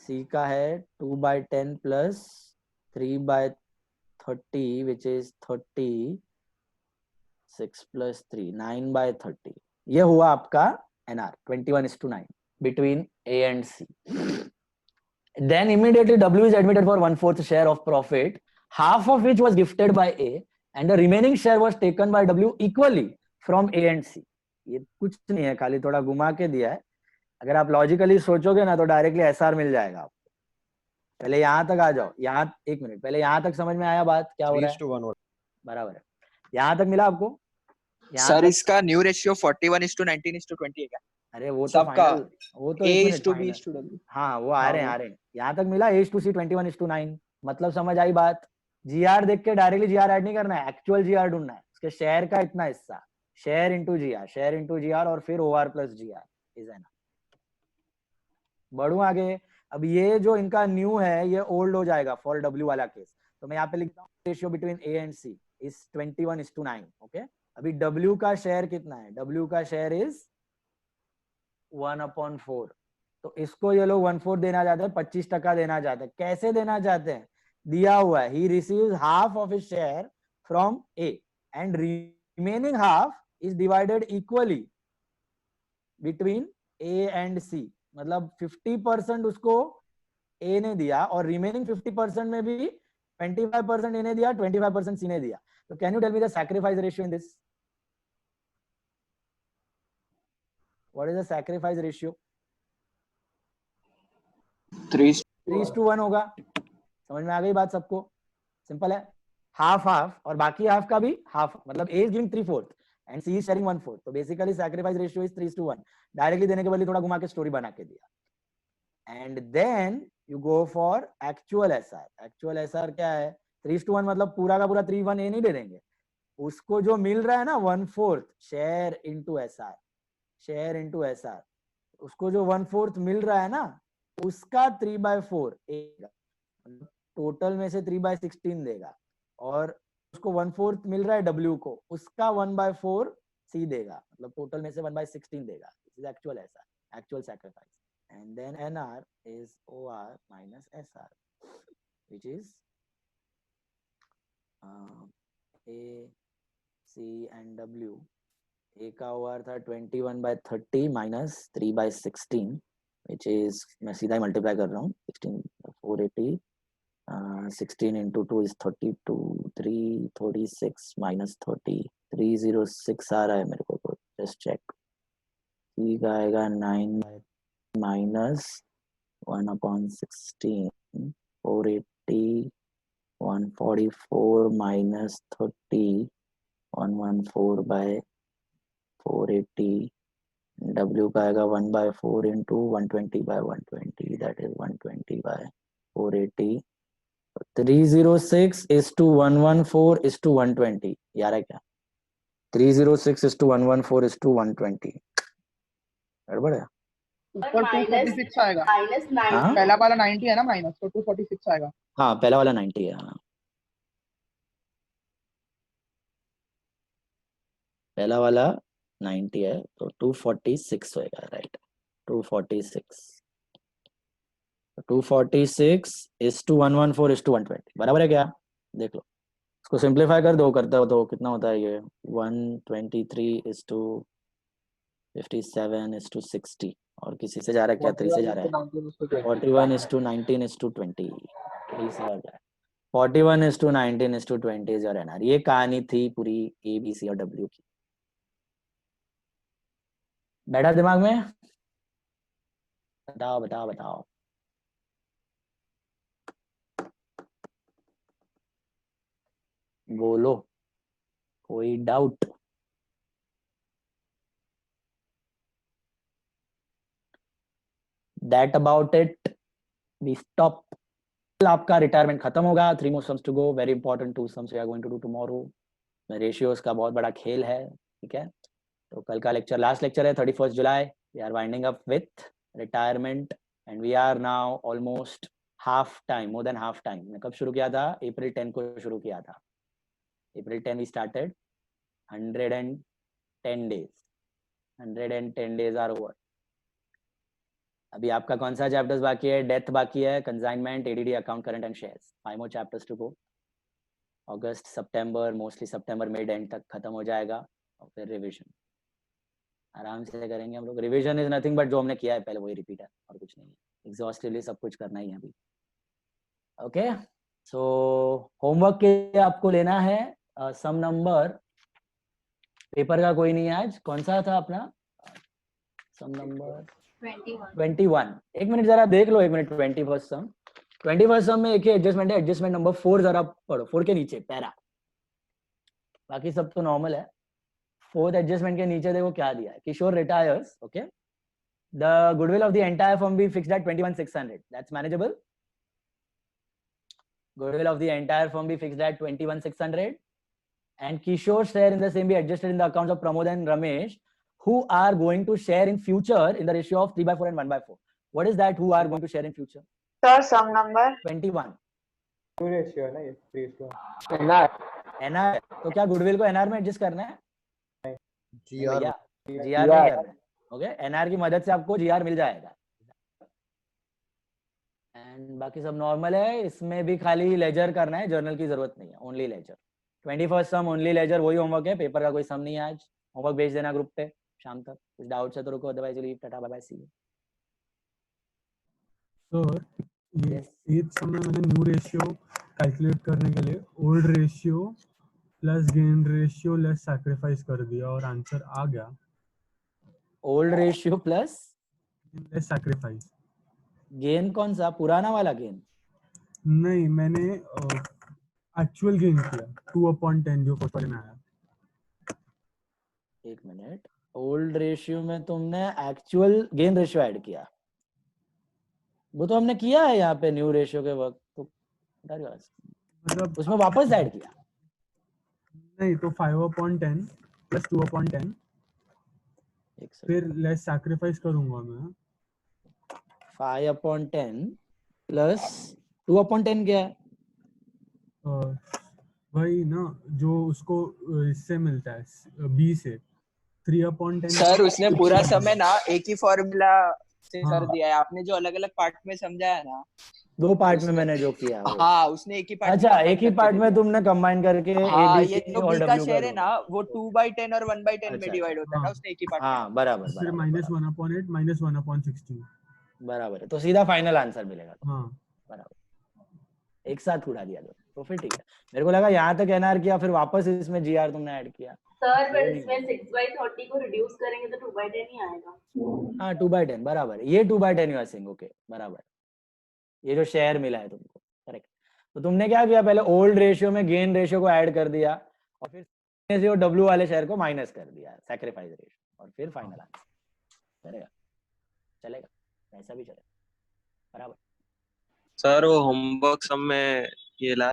A: C का है 2/10 plus 3/30, which is 30, 6 plus 3, 9/30. ये हुआ आपका NR 21:9 between A and C. Then immediately W is admitted for 1/4 share of profit, half of which was gifted by A, and the remaining share was taken by W equally from A and C. ये कुछ नहीं है, खाली थोड़ा घुमा के दिया है। अगर आप लॉजिकली सोचोगे ना तो डायरेक्टली SR मिल जाएगा आपको। पहले यहाँ तक आ जाओ, यहाँ एक मिनट, पहले यहाँ तक समझ में आया बात क्या हो रहा है?
C: 3:1
A: बराबर है, यहाँ तक मिला आपको?
I: सर इसका न्यू रेशियो 41:19:20 है क्या?
A: अरे वो तो
I: सबका
A: फाइनल, वो तो
I: A
A: एक
I: is
A: minute
I: to B
A: final,
I: is to W।
A: हाँ वो आ रहे हैं यहाँ तक मिला। A:C 21:9, मतलब समझ आई बात? जीआर देख के डायरेक्टली जीआर ऐड नहीं करना है, एक्चुअल जीआर ढूंढना है। उसके शेयर का इतना हिस्सा, शेयर इनटू जीआर और फिर OR plus GR is N. बढ़ू आगे। अब ये जो इनका न्यू है ये ओल्ड हो जाएगा फॉर W वाला केस, तो मैं यहाँ पे लिखता हूँ ratio between A and C is 21:9। Okay, अभी W का शेयर कितना है? W का शेयर इज 1/4, तो इसको ये लोग 1/4 देना चाहते हैं, 25% देना चाहते हैं। कैसे देना चाहते हैं? दिया हुआ है, he receives half of his share from A and remaining half is divided equally between A and C। मतलब 50% उसको A ने दिया और रिमेनिंग 50% में भी 25% A ने दिया, 25% C ने दिया। तो can you tell me the sacrifice ratio in this? What is the sacrifice ratio? 3:1 होगा। समझ में आ गई बात सबको? सिंपल है, हाफ हाफ और बाकी हाफ का भी हाफ, मतलब A is giving 3/4 and C is sharing 1/4, तो basically sacrifice ratio is 3:1। Directly देने के बदले थोड़ा घुमा के स्टोरी बना के दिया। And then you go for actual SR। Actual SR क्या है? 3:1 मतलब पूरा का पूरा 3:1 A नहीं दे देंगे, उसको जो मिल रहा है ना 1/4 share into SR, share into SR, उसको जो 1/4 मिल रहा है ना उसका 3/4 A, टोटल में से 3/16 देगा, और उसको 1/4 मिल रहा है W को, उसका 1/4 C देगा, मतलब टोटल में से 1/16 देगा। This is actual SR, actual sacrifice. And then NR is OR minus SR, which is A, C and W। A का OR था 21/30 minus 3/16, which is, मैं सीधा ही मल्टीप्लाई कर रहा हूँ, 16 480, 16 into 2 is 32, 336 minus 30, 306 आ रहा है मेरे को, तो जस्ट चेक। C का आएगा 9 minus 1/16, 480, 144 minus 30, 114/480, W का आएगा 1/4 into 120/120, that is 120/480। 306 is to 114 is to 120, यार है क्या? 306 is to 114 is to 120, गड़बड़ है?
J: ऊपर 246 आएगा।
A: हाँ
J: पहला वाला 90 है ना माइनस, तो 246 आएगा।
A: हाँ पहला वाला 90 है। हाँ पहला वाला 90 है तो 246 होएगा, right. 246 246 is to 114 is to 120 बराबर है क्या? देख लो, इसको सिंप्लीफाई कर दो, करते हो तो कितना होता है ये 123 इज टू 57 इज टू 60, और किसी से जा रहा है क्या? 3 से जा रहा है। 41 इज टू 19 इज टू 20, 3 से आ रहा है। 41 is to 19 is to 20 is your NR. ये कहानी थी पूरी ए बी सी और डब्ल्यू की। बैठा दिमाग में? बताओ बताओ बताओ। बोलो, कोई doubt? That about it, we stop. आपका रिटायरमेंट खत्म होगा। 3 more sums to go, very important 2 sums we are going to do tomorrow। Ratios का बहुत बड़ा खेल है, ठीक है। तो कल का लेक्चर लास्ट लेक्चर है, 31 जुलाई। We are winding up with retirement and we are now almost half time, more than half time. मैं कब शुरू किया था? अप्रैल 10 को शुरू किया था। April 10 we started. 110 days, 110 days are over. अभी आपका कौन सा चैप्टर्स बाकी है? डेथ बाकी है, consignment, ADD, account, current and shares. 5 more chapters to go। August September, mostly September mid and तक खत्म हो जाएगा, और फिर रिवीजन आराम से करेंगे हम लोग। रिवीजन इज नथिंग बट जो हमने किया है पहले वही रिपीट है, और कुछ नहीं है। एग्जॉस्टिवली सब कुछ करना ही है अभी। ओके, सो होमवर्क के आपको लेना है सम नंबर। पेपर का कोई नहीं है आज। कौन सा था अपना सम नंबर? 21। एक मिनट जरा देख लो, एक मिनट। 21st सम, 21st सम में एक ही एडजस्टमेंट है, एडजस्टमेंट नंबर 4 जरा पढ़ो। 4 के नीचे पैरा, बाकी सब तो नॉर्मल है। 4th एडजस्टमेंट के नीचे देखो क्या दिया है। Kishore retires, okay. The goodwill of the entire firm be fixed at 21,600, that's manageable. Goodwill of the entire firm be fixed at 21,600, and Kishore's share in the same be adjusted in the accounts of Pramod and Ramesh, who are going to share in future in the ratio of 3/4 and 1/4. What is that? Who are going to share in future?
D: Sir, sum number
A: 21।
E: New ratio है ना ये, 3:1।
A: NR, तो क्या goodwill को NR में adjust करना है?
C: GR
A: GR नहीं करना है। ओके, एनआर की मदद से आपको जीआर मिल जाएगा। एंड बाकी सब नॉर्मल है। इसमें भी खाली लेजर करना है, जर्नल की जरूरत नहीं है, only ledger. 21st sum only ledger, वही होमवर्क है। पेपर का कोई सम नहीं है आज। होमवर्क भेज देना ग्रुप पे शाम तक। कुछ डाउट्स है तो रुको, otherwise leave, tata bye bye, see you.
F: Sir ये 8th सम में मैंने न्यू रेशियो कैलकुलेट करने के लिए old ratio plus gain ratio less sacrifice कर दिया और आंसर आ गया।
A: Old ratio plus
F: less sacrifice
A: gain, कौन सा? पुराना वाला गेन?
F: नहीं, मैंने एक्चुअल गेन किया 2/10 जो पेपर में आया।
A: एक मिनट, ओल्ड रेशियो में तुमने एक्चुअल गेन रेशियो ऐड किया? वो तो हमने किया है यहाँ पे न्यू रेशियो के वक्त, तो
F: मतलब
A: उसमें वापस ऐड किया?
F: नहीं, तो 5/10 प्लस 2/10 फिर लेस सैक्रिफाइस करूंगा मैं।
A: 5/10 प्लस 2/10 क्या है?
F: वही ना जो उसको इससे मिलता है बी से। 3/10
I: सर उसने पूरा समय ना एक ही फॉर्मूला से कर
F: हाँ।
I: दिया है। आपने जो अलग अलग पार्ट में समझाया ना,
A: 2 पार्ट में मैंने जो किया वो।
I: हाँ उसने एक ही पार्ट
A: अच्छा, एक ही पार्ट में तुमने कंबाइन करके
I: हाँ,
A: ए
I: ये
A: बी सी
I: जो
A: और
I: बी का
A: डब्ल्यू
I: शेयर है
A: कर
I: ना, वो 2/10 और 1/10 में
A: अच्छा,
I: डिवाइड होता है ना,
F: हाँ।
I: उसने एक ही पार्ट
A: हाँ बराबर
F: फिर
A: बराबर
F: -1/8 -1/16।
A: बराबर है। तो सीधा फाइनल आंसर मिलेगा।
F: हाँ
A: बराबर, एक साथ उड़ा दिया तो फिर ठीक है। मेरे को लगा यहाँ तक एनआर किया, फिर वापस इसमें जीआर तुमने ऐड किया।
G: सर पर इसमें 6/30 को रिड्यूस करेंगे तो 2/10 ही आएगा।
A: हाँ 2/10 बराबर, ये 2/10 यू आर सेइंग, ओके बराबर। ये जो शेयर मिला है तुमको, करेक्ट। तो तुमने क्या किया, पहले ओल्ड रेशियो में गेन रेशियो को ऐड कर दिया, और फिर डब्ल्यू वाले शेयर को माइनस कर दिया, सैक्रिफाइस रेशियो, और फिर फाइनल आंसर। चलेगा? चलेगा, ऐसा भी चलेगा, बराबर।
K: सर वो होमवर्क सब में ये ला